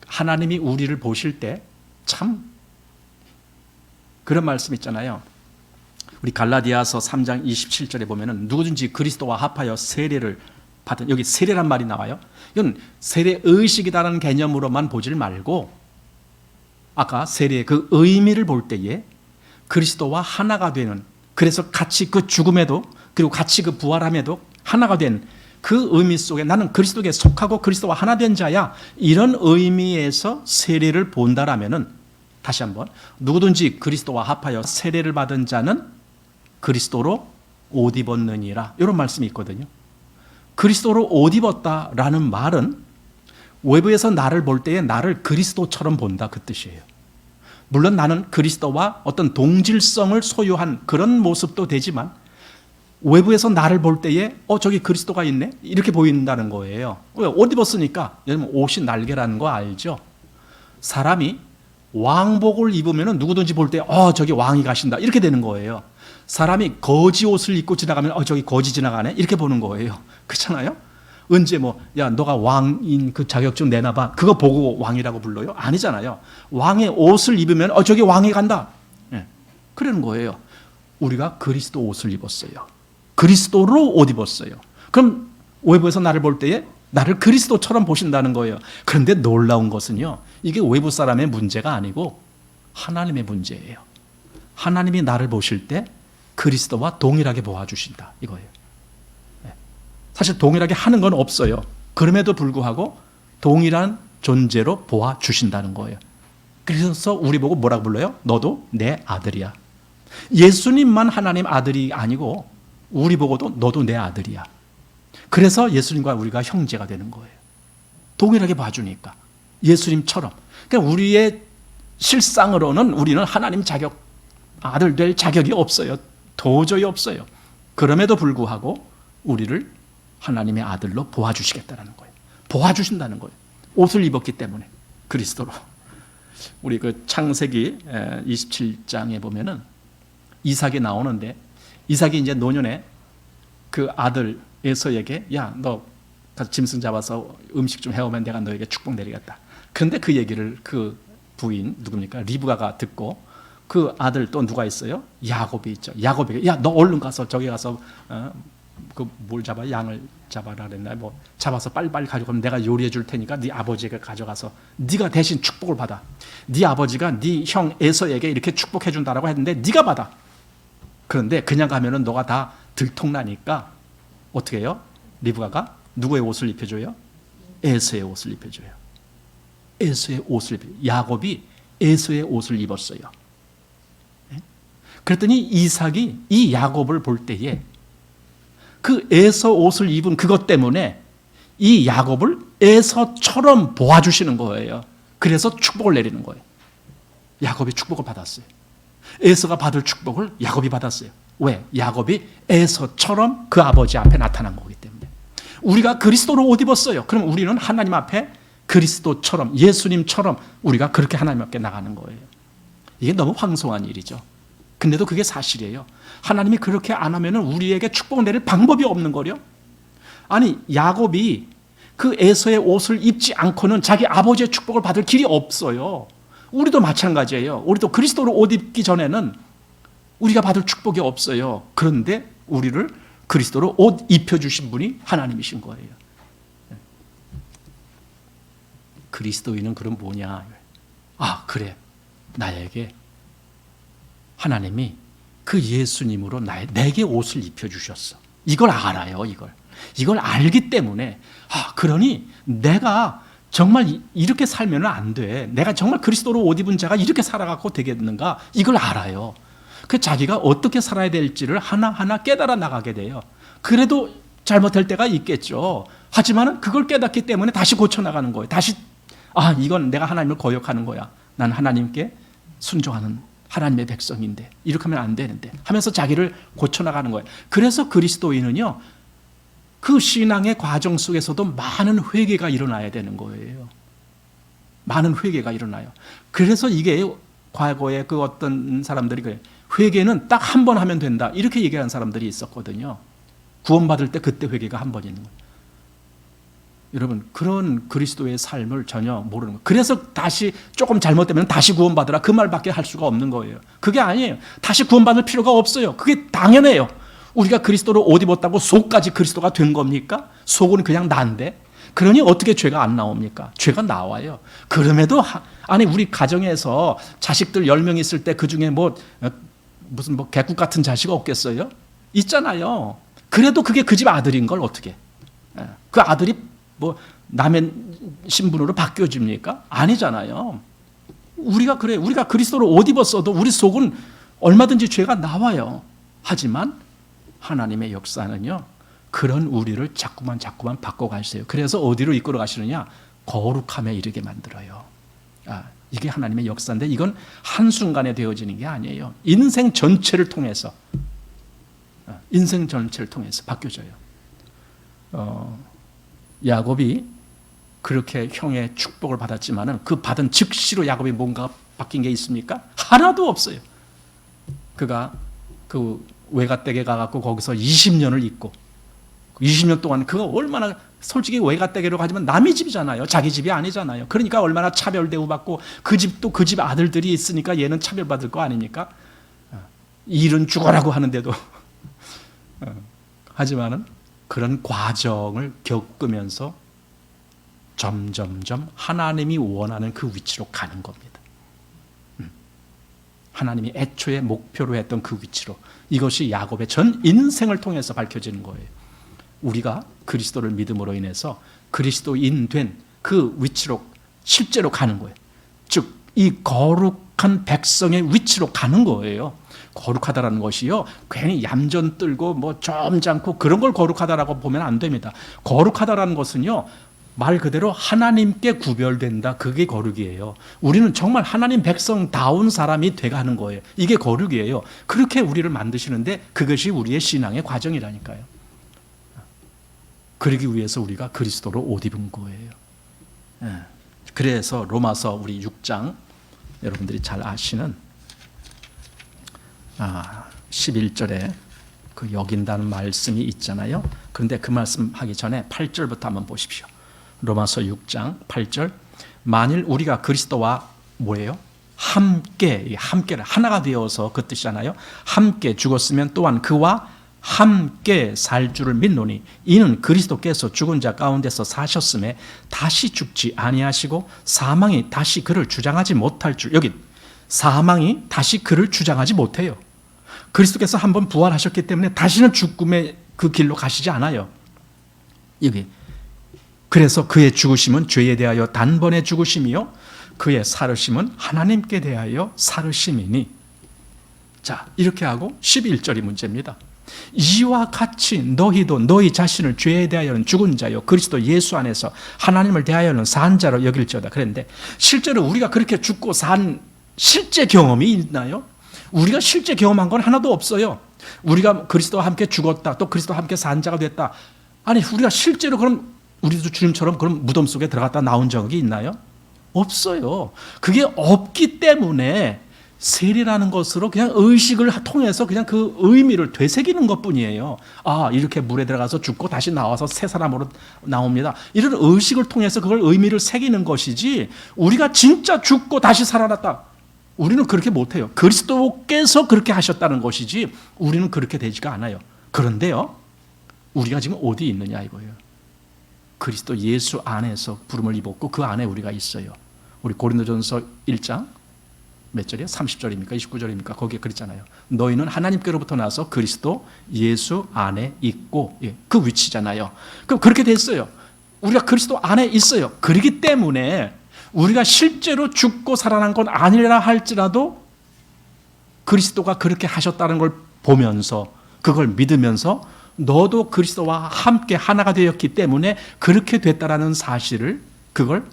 하나님이 우리를 보실 때 참 그런 말씀 있잖아요. 우리 갈라디아서 3장 27절에 보면은 누구든지 그리스도와 합하여 세례를 받은, 여기 세례란 말이 나와요. 이건 세례 의식이라는 개념으로만 보질 말고 아까 세례의 그 의미를 볼 때에 그리스도와 하나가 되는, 그래서 같이 그 죽음에도 그리고 같이 그 부활함에도 하나가 된 그 의미 속에 나는 그리스도에 속하고 그리스도와 하나 된 자야, 이런 의미에서 세례를 본다라면은 다시 한번 누구든지 그리스도와 합하여 세례를 받은 자는 그리스도로 옷 입었느니라, 이런 말씀이 있거든요. 그리스도로 옷 입었다라는 말은 외부에서 나를 볼 때에 나를 그리스도처럼 본다 그 뜻이에요. 물론 나는 그리스도와 어떤 동질성을 소유한 그런 모습도 되지만 외부에서 나를 볼 때에 저기 그리스도가 있네 이렇게 보인다는 거예요. 옷 입었으니까, 여러분 옷이 날개라는 거 알죠? 사람이 왕복을 입으면 누구든지 볼 때 저기 왕이 가신다 이렇게 되는 거예요. 사람이 거지 옷을 입고 지나가면 저기 거지 지나가네 이렇게 보는 거예요. 그렇잖아요? 언제 야 너가 왕인 그 자격증 내놔봐, 그거 보고 왕이라고 불러요? 아니잖아요. 왕의 옷을 입으면 저기 왕이 간다, 그러는 거예요. 우리가 그리스도 옷을 입었어요. 그리스도로 옷 입었어요. 그럼 외부에서 나를 볼 때에 나를 그리스도처럼 보신다는 거예요. 그런데 놀라운 것은요, 이게 외부 사람의 문제가 아니고 하나님의 문제예요. 하나님이 나를 보실 때 그리스도와 동일하게 보아주신다 이거예요. 사실 동일하게 하는 건 없어요. 그럼에도 불구하고 동일한 존재로 보아주신다는 거예요. 그래서 우리 보고 뭐라고 불러요? 너도 내 아들이야. 예수님만 하나님 아들이 아니고 우리 보고도 너도 내 아들이야. 그래서 예수님과 우리가 형제가 되는 거예요. 동일하게 봐주니까 예수님처럼. 그러니까 우리의 실상으로는 우리는 하나님 자격, 아들 될 자격이 없어요. 도저히 없어요. 그럼에도 불구하고 우리를 하나님의 아들로 보아주시겠다는 거예요. 보아주신다는 거예요. 옷을 입었기 때문에 그리스도로. 우리 그 창세기 27장에 보면은 이삭이 나오는데, 이삭이 이제 노년에 그 아들 에서에게 야 너 가서 짐승 잡아서 음식 좀 해오면 내가 너에게 축복 내리겠다. 그런데 그 얘기를 그 부인 누굽니까? 리브가가 듣고 그 아들 또 누가 있어요? 야곱이 있죠. 야곱에게 야 너 얼른 가서 저기 가서 그 뭘 잡아, 양을 잡아라 그랬나, 잡아서 빨리빨리 가져가면 내가 요리해 줄 테니까 네 아버지에게 가져가서 네가 대신 축복을 받아. 네 아버지가 네 형 에서에게 이렇게 축복해 준다라고 했는데 네가 받아. 그런데 그냥 가면은 너가 다 들통나니까 어떻게 해요? 리브가가 누구의 옷을 입혀줘요? 에서의 옷을 입혀줘요. 에서의 옷을 입혀줘요. 야곱이 에서의 옷을 입었어요. 그랬더니 이삭이 이 야곱을 볼 때에 그 에서 옷을 입은 그것 때문에 이 야곱을 에서처럼 보아주시는 거예요. 그래서 축복을 내리는 거예요. 야곱이 축복을 받았어요. 에서가 받을 축복을 야곱이 받았어요. 왜? 야곱이 에서처럼 그 아버지 앞에 나타난 거기 때문에. 우리가 그리스도로 옷 입었어요. 그럼 우리는 하나님 앞에 그리스도처럼, 예수님처럼 우리가 그렇게 하나님 앞에 나가는 거예요. 이게 너무 황송한 일이죠. 근데도 그게 사실이에요. 하나님이 그렇게 안 하면은 우리에게 축복 내릴 방법이 없는 거려. 아니 야곱이 그 에서의 옷을 입지 않고는 자기 아버지의 축복을 받을 길이 없어요. 우리도 마찬가지예요. 우리도 그리스도로 옷 입기 전에는 우리가 받을 축복이 없어요. 그런데 우리를 그리스도로 옷 입혀주신 분이 하나님이신 거예요. 그리스도인은 그럼 뭐냐? 그래, 나에게 하나님이 그 예수님으로 내게 옷을 입혀주셨어. 이걸 알아요. 이걸 알기 때문에 그러니 내가 정말 이렇게 살면 안 돼. 내가 정말 그리스도로 옷 입은 자가 이렇게 살아가고 되겠는가? 이걸 알아요. 그 자기가 어떻게 살아야 될지를 하나하나 깨달아 나가게 돼요. 그래도 잘못할 때가 있겠죠. 하지만 그걸 깨닫기 때문에 다시 고쳐나가는 거예요. 다시 이건 내가 하나님을 거역하는 거야. 난 하나님께 순종하는 하나님의 백성인데 이렇게 하면 안 되는데 하면서 자기를 고쳐나가는 거예요. 그래서 그리스도인은요, 그 신앙의 과정 속에서도 많은 회개가 일어나야 되는 거예요. 많은 회개가 일어나요. 그래서 이게 과거에 그 어떤 사람들이 그래요. 회개는 딱 한 번 하면 된다 이렇게 얘기하는 사람들이 있었거든요. 구원받을 때 그때 회개가 한 번 있는 거예요. 여러분, 그런 그리스도의 삶을 전혀 모르는 거예요. 그래서 다시 조금 잘못되면 다시 구원받으라 그 말밖에 할 수가 없는 거예요. 그게 아니에요. 다시 구원받을 필요가 없어요. 그게 당연해요. 우리가 그리스도로 옷 입었다고 속까지 그리스도가 된 겁니까? 속은 그냥 난데. 그러니 어떻게 죄가 안 나옵니까? 죄가 나와요. 그럼에도 우리 가정에서 자식들 10명 있을 때 그중에 무슨 개국 같은 자식 없겠어요? 있잖아요. 그래도 그게 그 집 아들인 걸 어떻게? 그 아들이 남의 신분으로 바뀌어집니까? 아니잖아요. 우리가 그리스도로 옷 입었어도 우리 속은 얼마든지 죄가 나와요. 하지만 하나님의 역사는요, 그런 우리를 자꾸만 바꿔가세요. 그래서 어디로 이끌어 가시느냐? 거룩함에 이르게 만들어요. 이게 하나님의 역사인데 이건 한순간에 되어지는 게 아니에요. 인생 전체를 통해서 바뀌어져요. 야곱이 그렇게 형의 축복을 받았지만은 그 받은 즉시로 야곱이 뭔가 바뀐 게 있습니까? 하나도 없어요. 그가 그 외가댁에 가갖고 거기서 20년을 있고 20년 동안 그가 얼마나, 솔직히 외가댁으로 가지만 남의 집이잖아요. 자기 집이 아니잖아요. 그러니까 얼마나 차별 대우받고 그 집도 그 집 아들들이 있으니까 얘는 차별받을 거 아닙니까? 일은 죽어라고 하는데도 하지만은 그런 과정을 겪으면서 점점점 하나님이 원하는 그 위치로 가는 겁니다. 하나님이 애초에 목표로 했던 그 위치로. 이것이 야곱의 전 인생을 통해서 밝혀지는 거예요. 우리가 그리스도를 믿음으로 인해서 그리스도인 된 그 위치로 실제로 가는 거예요. 즉, 이 거룩한 백성의 위치로 가는 거예요. 거룩하다라는 것이요, 괜히 얌전 떨고 점잖고 그런 걸 거룩하다라고 보면 안 됩니다. 거룩하다라는 것은요, 말 그대로 하나님께 구별된다. 그게 거룩이에요. 우리는 정말 하나님 백성다운 사람이 돼가는 거예요. 이게 거룩이에요. 그렇게 우리를 만드시는데 그것이 우리의 신앙의 과정이라니까요. 그러기 위해서 우리가 그리스도로 옷 입은 거예요. 그래서 로마서 우리 6장 여러분들이 잘 아시는 11절에 그 여긴다는 말씀이 있잖아요. 그런데 그 말씀 하기 전에 8절부터 한번 보십시오. 로마서 6장 8절. 만일 우리가 그리스도와 함께를 하나가 되어서 그 뜻이잖아요. 함께 죽었으면 또한 그와 함께 살 줄을 믿노니 이는 그리스도께서 죽은 자 가운데서 사셨음에 다시 죽지 아니하시고 사망이 다시 그를 주장하지 못할 줄. 여기 사망이 다시 그를 주장하지 못해요. 그리스도께서 한번 부활하셨기 때문에 다시는 죽음의 그 길로 가시지 않아요. 여기 그래서 그의 죽으심은 죄에 대하여 단번에 죽으심이요 그의 살으심은 하나님께 대하여 살으심이니. 자, 이렇게 하고 11절이 문제입니다. 이와 같이 너희도 너희 자신을 죄에 대하여는 죽은 자요 그리스도 예수 안에서 하나님을 대하여는 산 자로 여길지어다. 그런데 실제로 우리가 그렇게 죽고 산 실제 경험이 있나요? 우리가 실제 경험한 건 하나도 없어요. 우리가 그리스도와 함께 죽었다, 또 그리스도와 함께 산 자가 됐다. 아니, 우리가 실제로 그럼 우리도 주님처럼 그런 무덤 속에 들어갔다 나온 적이 있나요? 없어요. 그게 없기 때문에 세례라는 것으로 그냥 의식을 통해서 그냥 그 의미를 되새기는 것뿐이에요. 이렇게 물에 들어가서 죽고 다시 나와서 새 사람으로 나옵니다. 이런 의식을 통해서 그걸 의미를 새기는 것이지, 우리가 진짜 죽고 다시 살아났다, 우리는 그렇게 못해요. 그리스도께서 그렇게 하셨다는 것이지 우리는 그렇게 되지가 않아요. 그런데요, 우리가 지금 어디 있느냐 이거예요. 그리스도 예수 안에서 부름을 입었고 그 안에 우리가 있어요. 우리 고린도전서 1장 몇 절이에요? 30절입니까? 29절입니까? 거기에 그랬잖아요. 너희는 하나님께로부터 나서 그리스도 예수 안에 있고, 그 위치잖아요. 그럼 그렇게 됐어요. 우리가 그리스도 안에 있어요. 그렇기 때문에 우리가 실제로 죽고 살아난 건 아니라 할지라도 그리스도가 그렇게 하셨다는 걸 보면서 그걸 믿으면서 너도 그리스도와 함께 하나가 되었기 때문에 그렇게 됐다라는 사실을 그걸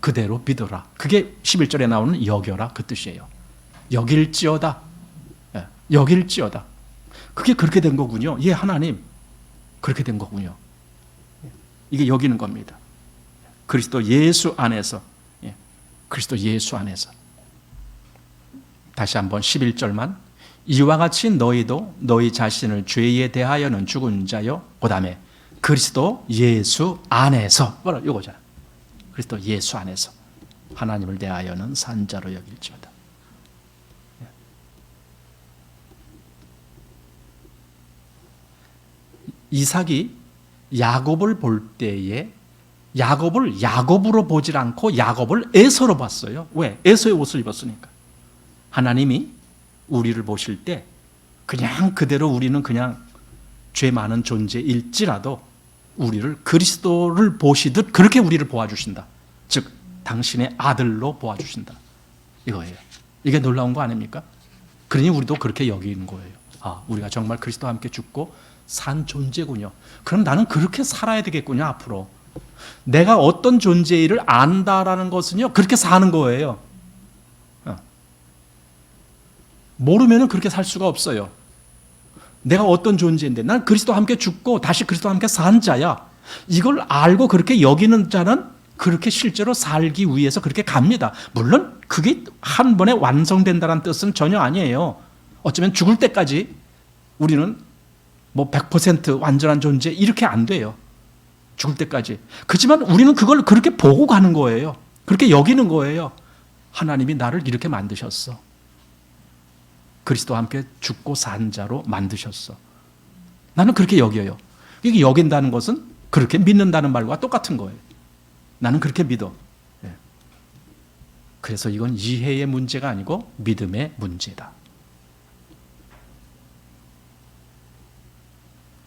그대로 믿어라. 그게 11절에 나오는 여겨라 그 뜻이에요. 여길지어다. 여길지어다. 그게 그렇게 된 거군요. 예, 하나님. 그렇게 된 거군요. 이게 여기는 겁니다. 그리스도 예수 안에서. 그리스도 예수 안에서. 다시 한번 11절만. 이와 같이 너희도 너희 자신을 죄에 대하여는 죽은 자요. 그 다음에 그리스도 예수 안에서. 뭐라 이거잖아. 그리스도 예수 안에서 하나님을 대하여는 산 자로 여길지어다. 이삭이 야곱을 볼 때에 야곱을 야곱으로 보질 않고 야곱을 에서로 봤어요. 왜? 에서의 옷을 입었으니까. 하나님이 우리를 보실 때 그냥 그대로 우리는 그냥 죄 많은 존재일지라도 우리를 그리스도를 보시듯 그렇게 우리를 보아주신다. 즉 당신의 아들로 보아주신다. 이거예요. 이게 놀라운 거 아닙니까? 그러니 우리도 그렇게 여기는 거예요. 아, 우리가 정말 그리스도와 함께 죽고 산 존재군요. 그럼 나는 그렇게 살아야 되겠군요. 앞으로 내가 어떤 존재를 안다라는 것은요 그렇게 사는 거예요. 모르면 그렇게 살 수가 없어요. 내가 어떤 존재인데 난 그리스도와 함께 죽고 다시 그리스도와 함께 산 자야. 이걸 알고 그렇게 여기는 자는 그렇게 실제로 살기 위해서 그렇게 갑니다. 물론 그게 한 번에 완성된다는 뜻은 전혀 아니에요. 어쩌면 죽을 때까지 우리는 뭐 100% 완전한 존재 이렇게 안 돼요. 죽을 때까지. 그렇지만 우리는 그걸 그렇게 보고 가는 거예요. 그렇게 여기는 거예요. 하나님이 나를 이렇게 만드셨어. 그리스도와 함께 죽고 산 자로 만드셨어. 나는 그렇게 여겨요. 이게 여긴다는 것은 그렇게 믿는다는 말과 똑같은 거예요. 나는 그렇게 믿어. 그래서 이건 이해의 문제가 아니고 믿음의 문제다.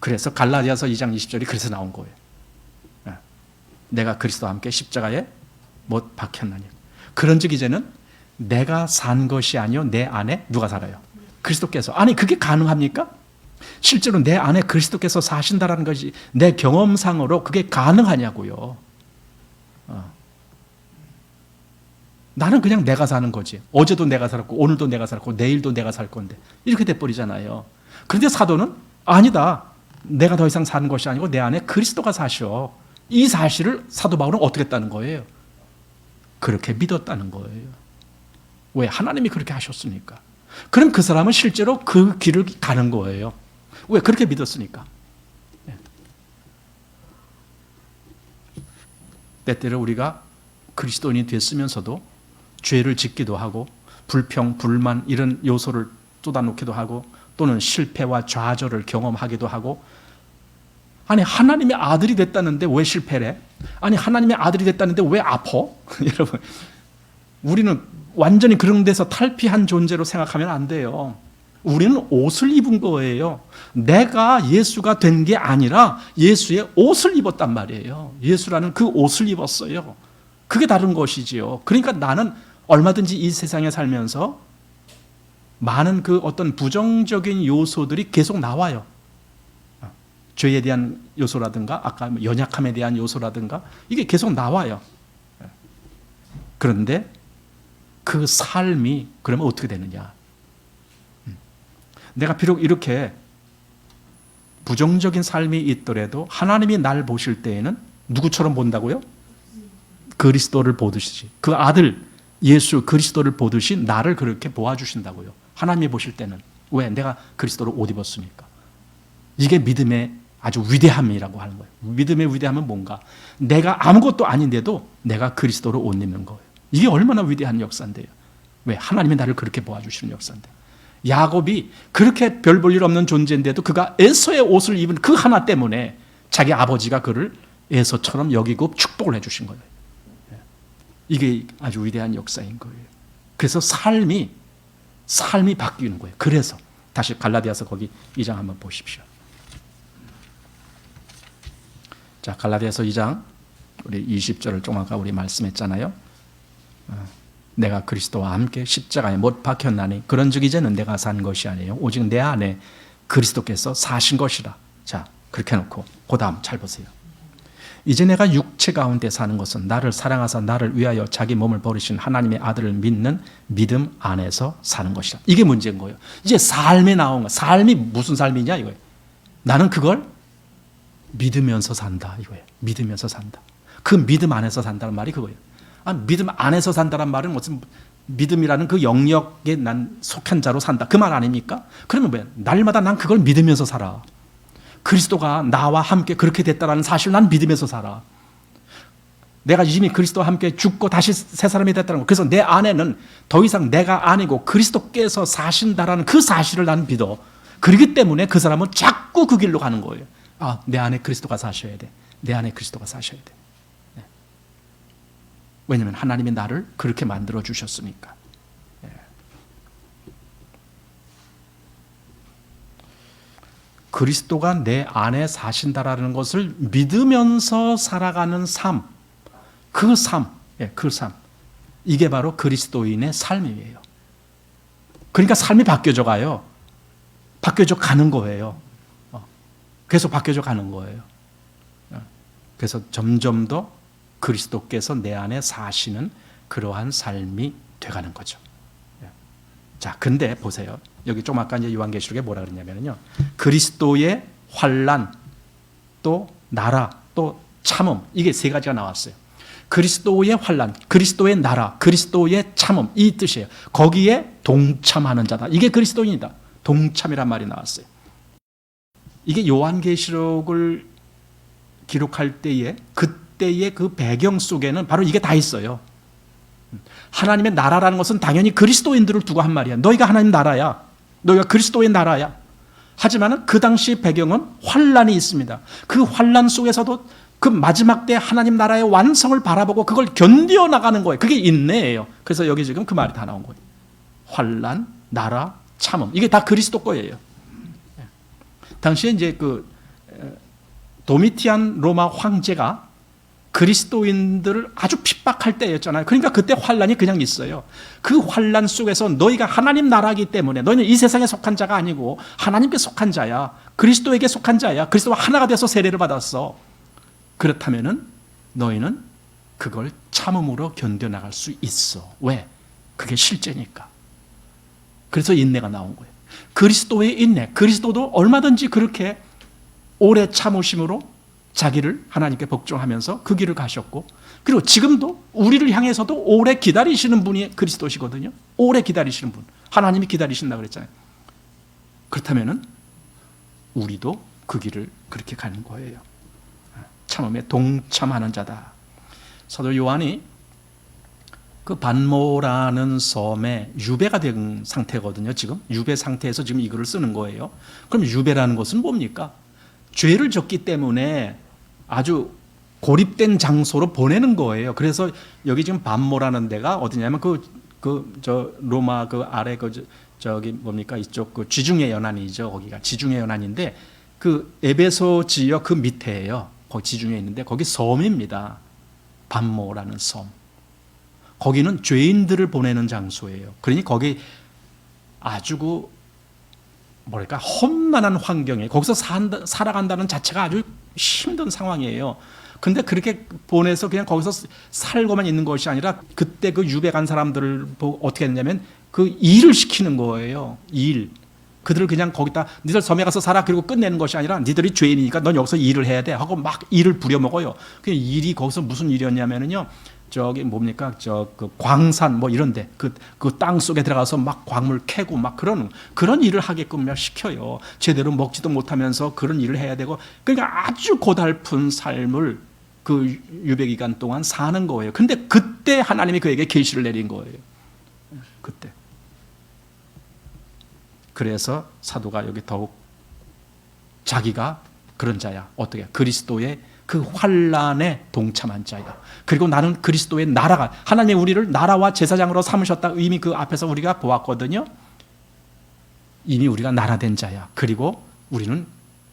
그래서 갈라디아서 2장 20절이 그래서 나온 거예요. 내가 그리스도와 함께 십자가에 못 박혔나니. 그런즉 이제는 내가 산 것이 아니요 내 안에 누가 살아요? 그리스도께서. 아니 그게 가능합니까? 실제로 내 안에 그리스도께서 사신다라는 것이 내 경험상으로 그게 가능하냐고요. 나는 그냥 내가 사는 거지. 어제도 내가 살았고 오늘도 내가 살았고 내일도 내가 살 건데 이렇게 돼버리잖아요. 그런데 사도는 아니다. 내가 더 이상 사는 것이 아니고 내 안에 그리스도가 사셔. 이 사실을 사도 바울은 어떻게 했다는 거예요? 그렇게 믿었다는 거예요. 왜? 하나님이 그렇게 하셨으니까. 그럼 그 사람은 실제로 그 길을 가는 거예요. 왜? 그렇게 믿었으니까. 때때로 우리가 그리스도인이 됐으면서도 죄를 짓기도 하고 불평, 불만 이런 요소를 쏟아놓기도 하고 또는 실패와 좌절을 경험하기도 하고 아니 하나님의 아들이 됐다는데 왜 실패래? 아니 하나님의 아들이 됐다는데 왜 아파? 여러분 우리는 완전히 그런 데서 탈피한 존재로 생각하면 안 돼요. 우리는 옷을 입은 거예요. 내가 예수가 된 게 아니라 예수의 옷을 입었단 말이에요. 예수라는 그 옷을 입었어요. 그게 다른 것이지요. 그러니까 나는 얼마든지 이 세상에 살면서 많은 그 어떤 부정적인 요소들이 계속 나와요. 죄에 대한 요소라든가 아까 연약함에 대한 요소라든가 이게 계속 나와요. 그런데 그 삶이 그러면 어떻게 되느냐? 내가 비록 이렇게 부정적인 삶이 있더라도 하나님이 날 보실 때에는 누구처럼 본다고요? 그리스도를 보듯이 그 아들 예수 그리스도를 보듯이 나를 그렇게 보아주신다고요. 하나님이 보실 때는. 왜? 내가 그리스도를 옷 입었으니까. 이게 믿음의 아주 위대함이라고 하는 거예요. 믿음의 위대함은 뭔가? 내가 아무것도 아닌데도 내가 그리스도를 옷 입는 거예요. 이게 얼마나 위대한 역사인데요. 왜? 하나님이 나를 그렇게 보아주시는 역사인데. 야곱이 그렇게 별 볼 일 없는 존재인데도 그가 에서의 옷을 입은 그 하나 때문에 자기 아버지가 그를 에서처럼 여기고 축복을 해주신 거예요. 이게 아주 위대한 역사인 거예요. 그래서 삶이 바뀌는 거예요. 그래서 다시 갈라디아서 거기 2장 한번 보십시오. 자, 갈라디아서 2장 우리 20절을 좀 아까 우리 말씀했잖아요. 내가 그리스도와 함께 십자가에 못 박혔나니 그런즉 이제는 내가 산 것이 아니에요. 오직 내 안에 그리스도께서 사신 것이라. 자, 그렇게 해놓고 그 다음 잘 보세요. 이제 내가 육체 가운데 사는 것은 나를 사랑하사 나를 위하여 자기 몸을 버리신 하나님의 아들을 믿는 믿음 안에서 사는 것이다. 이게 문제인 거예요. 이제 삶에 나온 거. 삶이 무슨 삶이냐 이거예요. 나는 그걸 믿으면서 산다 이거예요. 믿으면서 산다. 그 믿음 안에서 산다는 말이 그거예요. 믿음 안에서 산다는 말은 무슨 믿음이라는 그 영역에 난 속한 자로 산다. 그 말 아닙니까? 그러면 왜? 날마다 난 그걸 믿으면서 살아. 그리스도가 나와 함께 그렇게 됐다는 사실을 난 믿으면서 살아. 내가 이미 그리스도와 함께 죽고 다시 새 사람이 됐다는 거. 그래서 내 안에는 더 이상 내가 아니고 그리스도께서 사신다라는 그 사실을 난 믿어. 그렇기 때문에 그 사람은 자꾸 그 길로 가는 거예요. 내 안에 그리스도가 사셔야 돼. 내 안에 그리스도가 사셔야 돼. 네. 왜냐하면 하나님이 나를 그렇게 만들어 주셨으니까. 네. 그리스도가 내 안에 사신다라는 것을 믿으면서 살아가는 삶, 그 삶, 그 삶, 이게 바로 그리스도인의 삶이에요. 그러니까 삶이 바뀌어져 가요. 바뀌어져 가는 거예요. 계속 바뀌어져 가는 거예요. 그래서 점점 더 그리스도께서 내 안에 사시는 그러한 삶이 돼가는 거죠. 자, 근데 보세요. 여기 좀 아까 이제 요한계시록에 뭐라 그랬냐면요. 그리스도의 환난, 또 나라, 또 참음, 이게 세 가지가 나왔어요. 그리스도의 환난, 그리스도의 나라, 그리스도의 참음, 이 뜻이에요. 거기에 동참하는 자다. 이게 그리스도인이다. 동참이란 말이 나왔어요. 이게 요한계시록을 기록할 때에 그때의 그 배경 속에는 바로 이게 다 있어요. 하나님의 나라라는 것은 당연히 그리스도인들을 두고 한 말이야. 너희가 하나님 나라야. 너희가 그리스도의 나라야. 하지만 그 당시 배경은 환란이 있습니다. 그 환란 속에서도 그 마지막 때 하나님 나라의 완성을 바라보고 그걸 견뎌 나가는 거예요. 그게 인내예요. 그래서 여기 지금 그 말이 다 나온 거예요. 환란, 나라, 참음. 이게 다 그리스도 거예요. 당시에 이제 그 도미티안 로마 황제가 그리스도인들을 아주 핍박할 때였잖아요. 그러니까 그때 환란이 그냥 있어요. 그 환란 속에서 너희가 하나님 나라이기 때문에 너희는 이 세상에 속한 자가 아니고 하나님께 속한 자야. 그리스도에게 속한 자야. 그리스도와 하나가 돼서 세례를 받았어. 그렇다면은 너희는 그걸 참음으로 견뎌나갈 수 있어. 왜? 그게 실제니까. 그래서 인내가 나온 거예요. 그리스도의 인내. 그리스도도 얼마든지 그렇게 오래 참으심으로 자기를 하나님께 복종하면서 그 길을 가셨고, 그리고 지금도 우리를 향해서도 오래 기다리시는 분이 그리스도시거든요. 오래 기다리시는 분. 하나님이 기다리신다 그랬잖아요. 그렇다면은 우리도 그 길을 그렇게 가는 거예요. 참음에 동참하는 자다. 사도 요한이 그 반모라는 섬에 유배가 된 상태거든요. 지금 유배 상태에서 지금 이 글을 쓰는 거예요. 그럼 유배라는 것은 뭡니까? 죄를 졌기 때문에 아주 고립된 장소로 보내는 거예요. 그래서 여기 지금 반모라는 데가 어디냐면 저 로마 그 아래 저기 뭡니까 이쪽 그 지중해 연안이죠. 거기가 지중해 연안인데 그 에베소 지역 그 밑에예요. 거기 지중해 있는데 거기 섬입니다. 반모라는 섬. 거기는 죄인들을 보내는 장소예요. 그러니 거기 아주 그 뭐랄까 험난한 환경에 거기서 살아간다는 자체가 아주 힘든 상황이에요. 근데 그렇게 보내서 그냥 거기서 살고만 있는 것이 아니라 그때 그 유배 간 사람들을 보고 어떻게 했냐면 그 일을 시키는 거예요. 일. 그들을 그냥 거기다 니들 섬에 가서 살아 그리고 끝내는 것이 아니라 니들이 죄인이니까 넌 여기서 일을 해야 돼 하고 막 일을 부려먹어요. 그 일이 거기서 무슨 일이었냐면요. 저기 뭡니까 그 광산 뭐 이런데 그 땅 속에 들어가서 막 광물 캐고 막 그런 일을 하게끔 시켜요. 제대로 먹지도 못하면서 그런 일을 해야 되고 그러니까 아주 고달픈 삶을 그 유배 기간 동안 사는 거예요. 근데 그때 하나님이 그에게 계시를 내린 거예요. 그때. 그래서 사도가 여기 더욱 자기가 그런 자야. 어떻게? 그리스도의 그 환란에 동참한 자이다. 그리고 나는 그리스도의 나라가 하나님이 우리를 나라와 제사장으로 삼으셨다. 이미 그 앞에서 우리가 보았거든요. 이미 우리가 나라된 자야. 그리고 우리는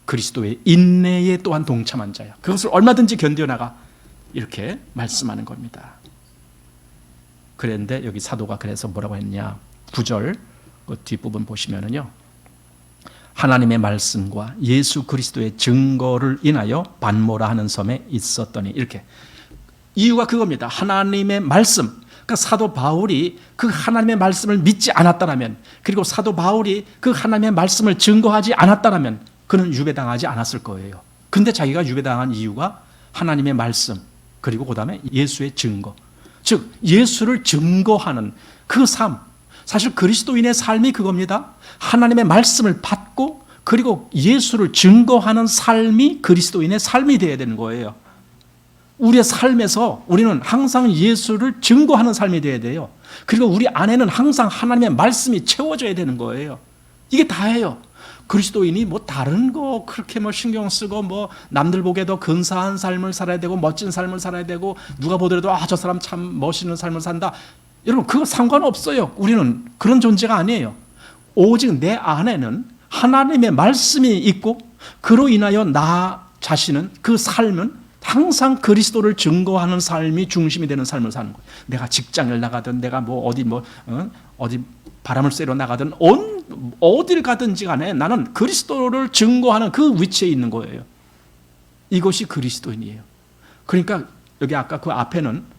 그리스도의 인내에 또한 동참한 자야. 그것을 얼마든지 견뎌나가. 이렇게 말씀하는 겁니다. 그런데 여기 사도가 그래서 뭐라고 했냐? 9절 그 뒷부분 보시면은요, 하나님의 말씀과 예수 그리스도의 증거를 인하여 반모라 하는 섬에 있었더니, 이렇게 이유가 그겁니다. 하나님의 말씀. 그러니까 사도 바울이 그 하나님의 말씀을 믿지 않았다면, 그리고 사도 바울이 그 하나님의 말씀을 증거하지 않았다면 그는 유배당하지 않았을 거예요. 근데 자기가 유배당한 이유가 하나님의 말씀, 그리고 그 다음에 예수의 증거, 즉 예수를 증거하는 그 삶. 사실 그리스도인의 삶이 그겁니다. 하나님의 말씀을 받고 그리고 예수를 증거하는 삶이 그리스도인의 삶이 되어야 되는 거예요. 우리의 삶에서 우리는 항상 예수를 증거하는 삶이 되어야 돼요. 그리고 우리 안에는 항상 하나님의 말씀이 채워져야 되는 거예요. 이게 다예요. 그리스도인이 뭐 다른 거 그렇게 뭐 신경 쓰고 뭐 남들 보기에도 근사한 삶을 살아야 되고 멋진 삶을 살아야 되고 누가 보더라도 아, 저 사람 참 멋있는 삶을 산다. 여러분 그거 상관없어요. 우리는 그런 존재가 아니에요. 오직 내 안에는 하나님의 말씀이 있고 그로 인하여 나 자신은 그 삶은 항상 그리스도를 증거하는 삶이 중심이 되는 삶을 사는 거예요. 내가 직장을 나가든 내가 뭐 어디 바람을 쐬러 나가든 어딜 가든지 간에 나는 그리스도를 증거하는 그 위치에 있는 거예요. 이것이 그리스도인이에요. 그러니까 여기 아까 그 앞에는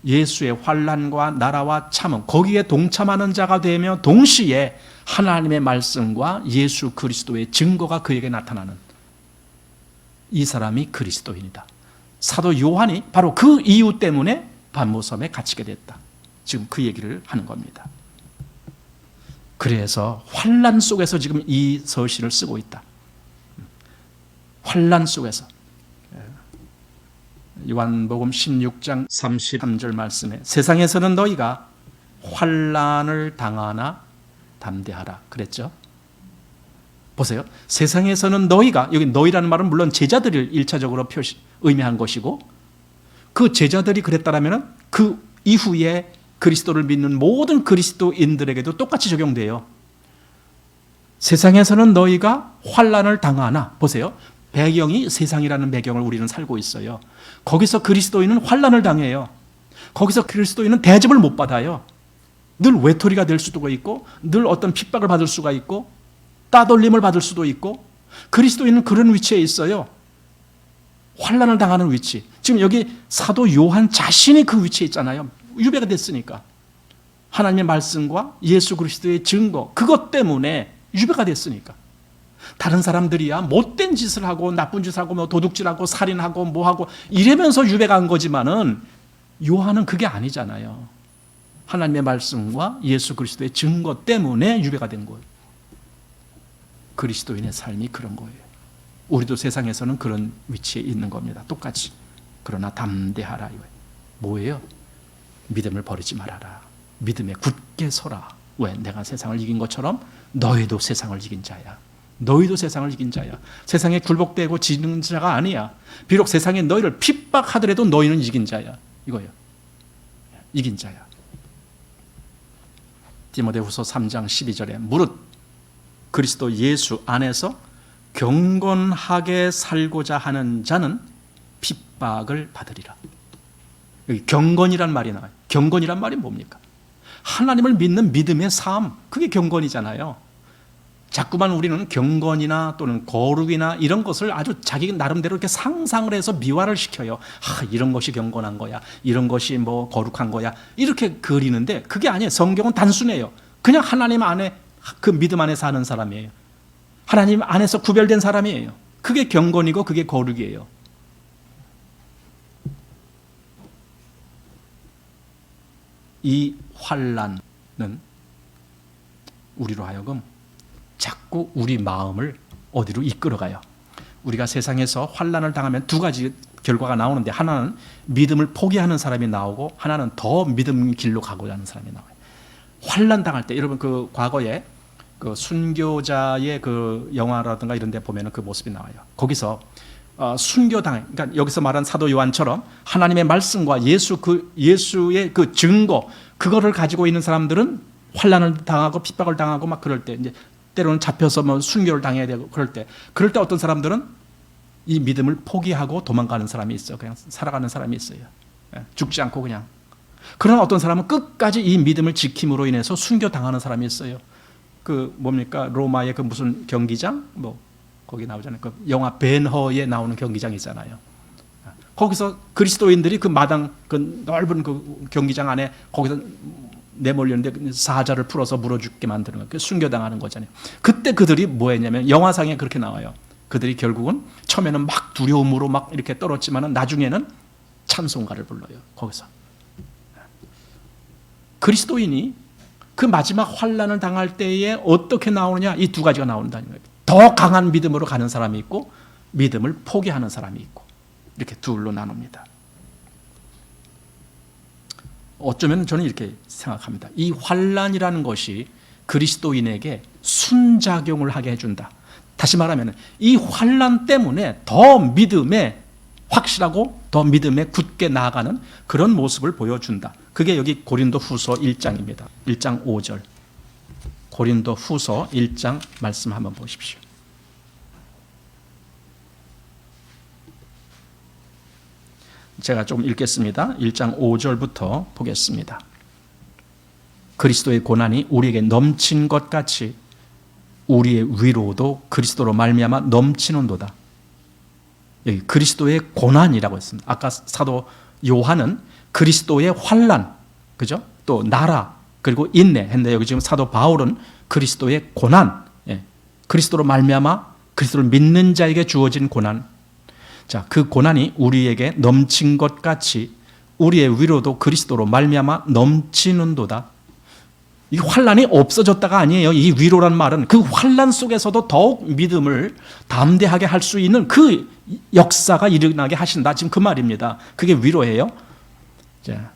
예수의 환난과 나라와 참음, 거기에 동참하는 자가 되며 동시에 하나님의 말씀과 예수 그리스도의 증거가 그에게 나타나는 이 사람이 그리스도인이다. 사도 요한이 바로 그 이유 때문에 반모섬에 갇히게 됐다. 지금 그 얘기를 하는 겁니다. 그래서 환난 속에서 지금 이 서신을 쓰고 있다. 환난 속에서. 요한복음 16장 33절 말씀에 세상에서는 너희가 환난을 당하나 담대하라 그랬죠. 보세요. 세상에서는 너희가, 여기 너희라는 말은 물론 제자들을 1차적으로 의미한 것이고 그 제자들이 그랬다라면 그 이후에 그리스도를 믿는 모든 그리스도인들에게도 똑같이 적용돼요. 세상에서는 너희가 환난을 당하나, 보세요. 배경이 세상이라는 배경을 우리는 살고 있어요. 거기서 그리스도인은 환난을 당해요. 거기서 그리스도인은 대접을 못 받아요. 늘 외톨이가 될 수도 있고 늘 어떤 핍박을 받을 수가 있고 따돌림을 받을 수도 있고 그리스도인은 그런 위치에 있어요. 환난을 당하는 위치. 지금 여기 사도 요한 자신이 그 위치에 있잖아요. 유배가 됐으니까. 하나님의 말씀과 예수 그리스도의 증거, 그것 때문에 유배가 됐으니까. 다른 사람들이야 못된 짓을 하고 나쁜 짓을 하고 뭐 도둑질하고 살인하고 뭐하고 이러면서 유배가 한 거지만은 요한은 그게 아니잖아요. 하나님의 말씀과 예수 그리스도의 증거 때문에 유배가 된 거예요. 그리스도인의 삶이 그런 거예요. 우리도 세상에서는 그런 위치에 있는 겁니다. 똑같이. 그러나 담대하라. 뭐예요? 믿음을 버리지 말아라. 믿음에 굳게 서라. 왜? 내가 세상을 이긴 것처럼 너희도 세상을 이긴 자야. 너희도 세상을 이긴 자야. 세상에 굴복되고 지는 자가 아니야. 비록 세상에 너희를 핍박하더라도 너희는 이긴 자야. 이거예요. 이긴 자야. 디모데후서 3장 12절에 무릇 그리스도 예수 안에서 경건하게 살고자 하는 자는 핍박을 받으리라. 여기 경건이란 말이 나와요. 경건이란 말이 뭡니까? 하나님을 믿는 믿음의 삶, 그게 경건이잖아요. 자꾸만 우리는 경건이나 또는 거룩이나 이런 것을 아주 자기 나름대로 이렇게 상상을 해서 미화를 시켜요. 이런 것이 경건한 거야. 이런 것이 뭐 거룩한 거야. 이렇게 그리는데 그게 아니에요. 성경은 단순해요. 그냥 하나님 안에 그 믿음 안에 사는 사람이에요. 하나님 안에서 구별된 사람이에요. 그게 경건이고 그게 거룩이에요. 이 환난은 우리로 하여금 자꾸 우리 마음을 어디로 이끌어가요. 우리가 세상에서 환난을 당하면 두 가지 결과가 나오는데 하나는 믿음을 포기하는 사람이 나오고 하나는 더 믿음 길로 가고자 하는 사람이 나와요. 환난 당할 때 여러분 그 과거에 그 순교자의 그 영화라든가 이런 데 보면은 그 모습이 나와요. 거기서 순교당, 그러니까 여기서 말한 사도 요한처럼 하나님의 말씀과 예수의 그 증거, 그거를 가지고 있는 사람들은 환난을 당하고 핍박을 당하고 막 그럴 때 이제 때로는 잡혀서 뭐 순교를 당해야 되고 그럴 때 어떤 사람들은 이 믿음을 포기하고 도망가는 사람이 있어요. 그냥 살아가는 사람이 있어요. 죽지 않고 그냥. 그러나 어떤 사람은 끝까지 이 믿음을 지킴으로 인해서 순교당하는 사람이 있어요. 그 뭡니까? 로마의 그 무슨 경기장? 뭐 거기 나오잖아요. 그 영화 벤허에 나오는 경기장 있잖아요. 거기서 그리스도인들이 그 마당, 그 넓은 그 경기장 안에 거기서 내몰렸는데 사자를 풀어서 물어 죽게 만드는 거예요. 순교당하는 거잖아요. 그때 그들이 뭐 했냐면 영화상에 그렇게 나와요. 그들이 결국은 처음에는 막 두려움으로 막 이렇게 떨었지만은 나중에는 찬송가를 불러요. 거기서. 그리스도인이 그 마지막 환난을 당할 때에 어떻게 나오느냐, 이 두 가지가 나온다는 거예요. 더 강한 믿음으로 가는 사람이 있고 믿음을 포기하는 사람이 있고 이렇게 둘로 나눕니다. 어쩌면 저는 이렇게 생각합니다. 이 환난이라는 것이 그리스도인에게 순작용을 하게 해준다. 다시 말하면 이 환난 때문에 더 믿음에 확실하고 더 믿음에 굳게 나아가는 그런 모습을 보여준다. 그게 여기 고린도 후서 1장입니다. 1장 5절. 고린도 후서 1장 말씀 한번 보십시오. 제가 조금 읽겠습니다. 1장 5절부터 보겠습니다. 그리스도의 고난이 우리에게 넘친 것 같이 우리의 위로도 그리스도로 말미암아 넘치는도다. 여기 그리스도의 고난이라고 했습니다. 아까 사도 요한은 그리스도의 환난, 그죠? 또 나라, 그리고 인내 했는데 여기 지금 사도 바울은 그리스도의 고난, 그리스도로 말미암아 그리스도를 믿는 자에게 주어진 고난. 자, 그 고난이 우리에게 넘친 것 같이 우리의 위로도 그리스도로 말미암아 넘치는도다. 이 환난이 없어졌다가 아니에요. 이 위로란 말은 그 환난 속에서도 더욱 믿음을 담대하게 할 수 있는 그 역사가 일어나게 하신다. 지금 그 말입니다. 그게 위로예요. 자,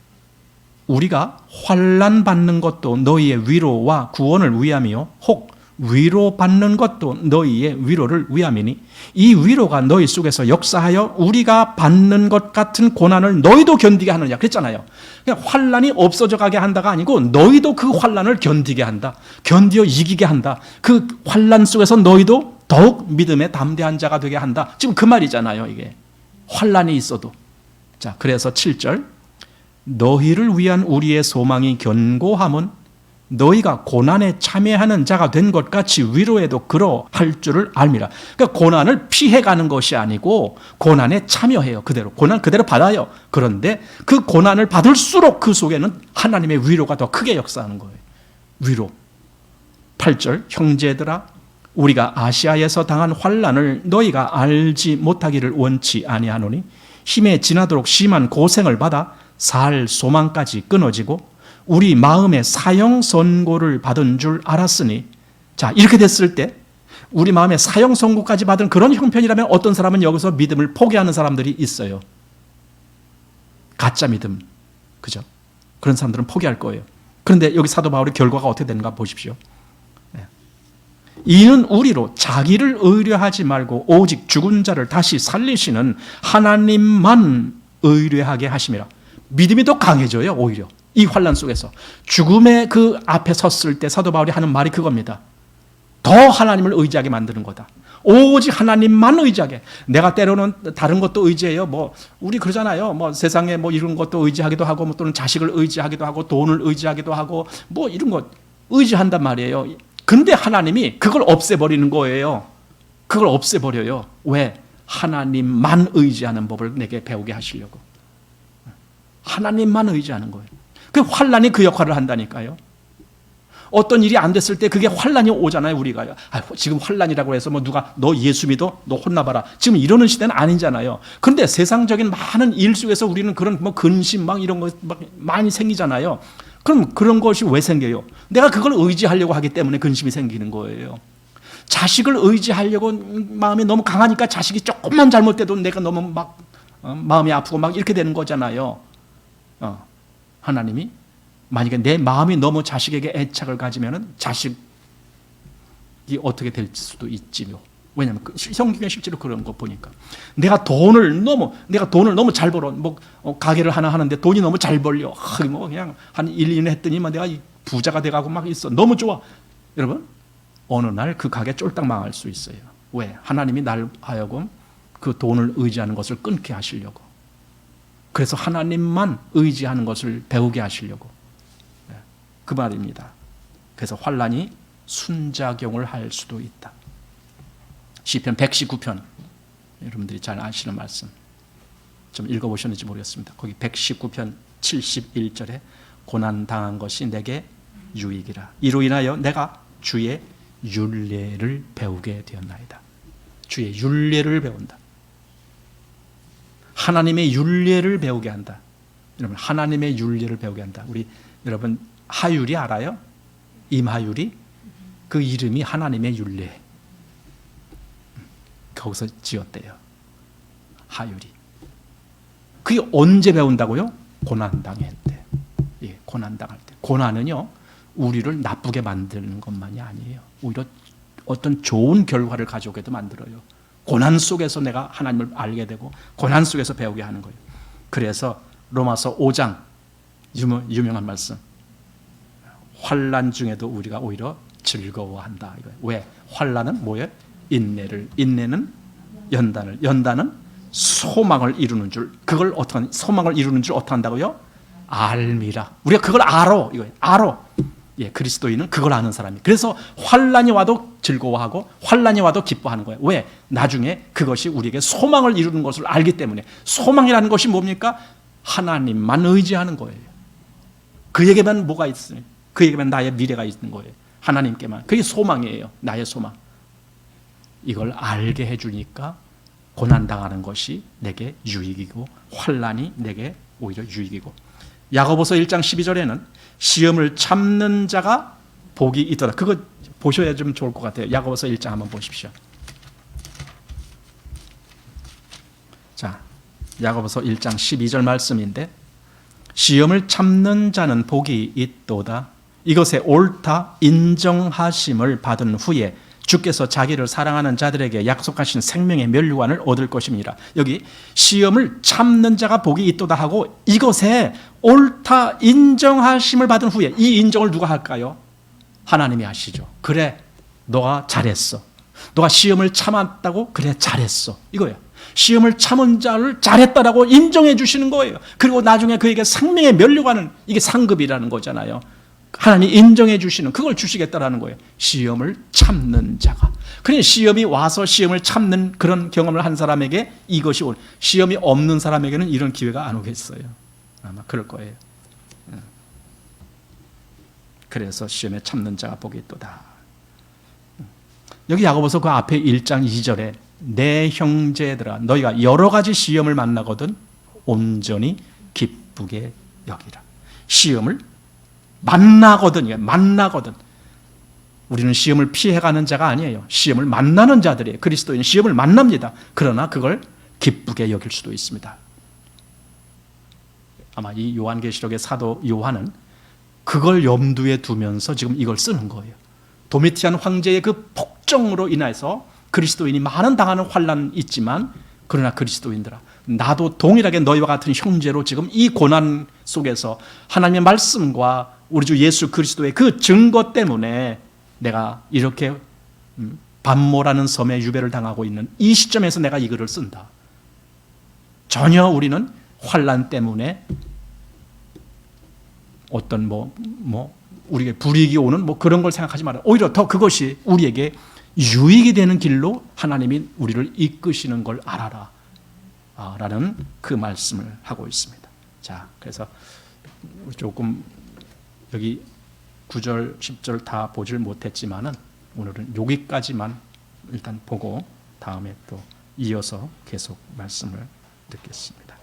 우리가 환난 받는 것도 너희의 위로와 구원을 위함이요 혹 위로받는 것도 너희의 위로를 위함이니 이 위로가 너희 속에서 역사하여 우리가 받는 것 같은 고난을 너희도 견디게 하느냐 그랬잖아요. 그냥 환난이 없어져 가게 한다가 아니고 너희도 그 환난을 견디게 한다. 견디어 이기게 한다. 그 환난 속에서 너희도 더욱 믿음에 담대한 자가 되게 한다. 지금 그 말이잖아요. 이게 환난이 있어도. 자, 그래서 7절 너희를 위한 우리의 소망이 견고함은 너희가 고난에 참여하는 자가 된 것 같이 위로에도 그러할 줄을 알미라. 그러니까 고난을 피해가는 것이 아니고 고난에 참여해요. 그대로 고난 그대로 받아요. 그런데 그 고난을 받을수록 그 속에는 하나님의 위로가 더 크게 역사하는 거예요. 위로. 8절 형제들아 우리가 아시아에서 당한 환난을 너희가 알지 못하기를 원치 아니하노니 힘에 지나도록 심한 고생을 받아 살 소망까지 끊어지고 우리 마음에 사형 선고를 받은 줄 알았으니, 자, 이렇게 됐을 때 우리 마음에 사형 선고까지 받은 그런 형편이라면 어떤 사람은 여기서 믿음을 포기하는 사람들이 있어요. 가짜 믿음, 그죠? 그런 사람들은 포기할 거예요. 그런데 여기 사도 바울의 결과가 어떻게 되는가 보십시오. 이는 우리로 자기를 의뢰하지 말고 오직 죽은 자를 다시 살리시는 하나님만 의뢰하게 하심이라. 믿음이 더 강해져요. 오히려 이 환난 속에서 죽음의 그 앞에 섰을 때 사도 바울이 하는 말이 그겁니다. 더 하나님을 의지하게 만드는 거다. 오직 하나님만 의지하게. 내가 때로는 다른 것도 의지해요. 뭐 우리 그러잖아요. 뭐 세상에 뭐 이런 것도 의지하기도 하고 뭐 또는 자식을 의지하기도 하고 돈을 의지하기도 하고 뭐 이런 것 의지한단 말이에요. 근데 하나님이 그걸 없애버리는 거예요. 그걸 없애버려요. 왜? 하나님만 의지하는 법을 내게 배우게 하시려고. 하나님만 의지하는 거예요. 그 환난이 그 역할을 한다니까요. 어떤 일이 안 됐을 때 그게 환난이 오잖아요. 우리가 지금 환난이라고 해서 뭐 누가 너 예수 믿어? 너 혼나봐라. 지금 이러는 시대는 아니잖아요. 그런데 세상적인 많은 일 속에서 우리는 그런 뭐 근심 막 이런 거 막 많이 생기잖아요. 그럼 그런 것이 왜 생겨요? 내가 그걸 의지하려고 하기 때문에 근심이 생기는 거예요. 자식을 의지하려고 마음이 너무 강하니까 자식이 조금만 잘못돼도 내가 너무 막 마음이 아프고 막 이렇게 되는 거잖아요. 하나님이 만약에 내 마음이 너무 자식에게 애착을 가지면은 자식이 어떻게 될 수도 있지요. 왜냐하면 성경에 실제로 그런 거 보니까 내가 돈을 너무 잘 벌어 뭐 가게를 하나 하는데 돈이 너무 잘 벌려 뭐 그냥 한 1, 2년 했더니만 내가 부자가 돼가고 막 있어. 너무 좋아. 여러분 어느 날 그 가게 쫄딱 망할 수 있어요. 왜? 하나님이 날 하여금 그 돈을 의지하는 것을 끊게 하시려고. 그래서 하나님만 의지하는 것을 배우게 하시려고. 그 말입니다. 그래서 환난이 순작용을 할 수도 있다. 시편 119편, 여러분들이 잘 아시는 말씀 좀 읽어보셨는지 모르겠습니다. 거기 119편 71절에 고난당한 것이 내게 유익이라. 이로 인하여 내가 주의 율례를 배우게 되었나이다. 주의 율례를 배운다. 하나님의 율례를 배우게 한다. 여러분, 하나님의 율례를 배우게 한다. 우리 여러분 하율이 알아요? 임하율이? 그 이름이 하나님의 율례. 거기서 지었대요. 하율이. 그게 언제 배운다고요? 고난당할 때. 예, 고난당할 때. 고난은요, 우리를 나쁘게 만드는 것만이 아니에요. 오히려 어떤 좋은 결과를 가져오게도 만들어요. 고난 속에서 내가 하나님을 알게 되고 고난 속에서 배우게 하는 거예요. 그래서 로마서 5장 유명한 말씀, 환난 중에도 우리가 오히려 즐거워한다. 왜? 환난은 뭐예요? 인내를, 인내는 연단을, 연단은 소망을 이루는 줄. 그걸 어떻게, 소망을 이루는 줄 어떻게 한다고요? 알미라. 우리가 그걸 알아. 이거예요. 알아. 예, 그리스도인은 그걸 아는 사람이. 그래서 환난이 와도 즐거워하고 환난이 와도 기뻐하는 거예요. 왜? 나중에 그것이 우리에게 소망을 이루는 것을 알기 때문에. 소망이라는 것이 뭡니까? 하나님만 의지하는 거예요. 그에게만 뭐가 있어요? 그에게만 나의 미래가 있는 거예요. 하나님께만. 그게 소망이에요. 나의 소망. 이걸 알게 해주니까 고난당하는 것이 내게 유익이고 환난이 내게 오히려 유익이고. 야고보서 1장 12절에는 시험을 참는 자가 복이 있도다. 그거 보셔야 좀 좋을 것 같아요. 야고보서 1장 한번 보십시오. 자, 야고보서 1장 12절 말씀인데, 시험을 참는 자는 복이 있도다. 이것에 옳다 인정하심을 받은 후에 주께서 자기를 사랑하는 자들에게 약속하신 생명의 면류관을 얻을 것입니다. 여기 시험을 참는 자가 복이 있도다 하고 이것에 옳다 인정하심을 받은 후에, 이 인정을 누가 할까요? 하나님이 하시죠. 그래, 너가 잘했어. 너가 시험을 참았다고? 그래, 잘했어. 이거예요. 시험을 참은 자를 잘했다라고 인정해 주시는 거예요. 그리고 나중에 그에게 생명의 면류관은, 이게 상급이라는 거잖아요. 하나님이 인정해 주시는, 그걸 주시겠다라는 거예요. 시험을 참는 자가. 그러니 시험이 와서 시험을 참는 그런 경험을 한 사람에게 이것이 올, 시험이 없는 사람에게는 이런 기회가 안 오겠어요. 아마 그럴 거예요. 그래서 시험에 참는 자가 복이 있도다. 여기 야고보서 그 앞에 1장 2절에 내 형제들아 너희가 여러 가지 시험을 만나거든 온전히 기쁘게 여기라. 시험을 만나거든요. 만나거든. 우리는 시험을 피해가는 자가 아니에요. 시험을 만나는 자들이에요. 그리스도인은 시험을 만납니다. 그러나 그걸 기쁘게 여길 수도 있습니다. 아마 이 요한계시록의 사도 요한은 그걸 염두에 두면서 지금 이걸 쓰는 거예요. 도미티안 황제의 그 폭정으로 인해서 그리스도인이 많은 당하는 환난이 있지만, 그러나 그리스도인들아 나도 동일하게 너희와 같은 형제로 지금 이 고난 속에서 하나님의 말씀과 우리 주 예수 그리스도의 그 증거 때문에 내가 이렇게 반모라는 섬에 유배를 당하고 있는 이 시점에서 내가 이 글을 쓴다. 전혀 우리는 환난 때문에 어떤 우리에게 불이익이 오는 그런 걸 생각하지 말아요. 오히려 더 그것이 우리에게 유익이 되는 길로 하나님이 우리를 이끄시는 걸 알아라 라는 그 말씀을 하고 있습니다. 자, 그래서 조금 여기 9절, 10절 다 보질 못했지만은 오늘은 여기까지만 일단 보고 다음에 또 이어서 계속 말씀을 듣겠습니다.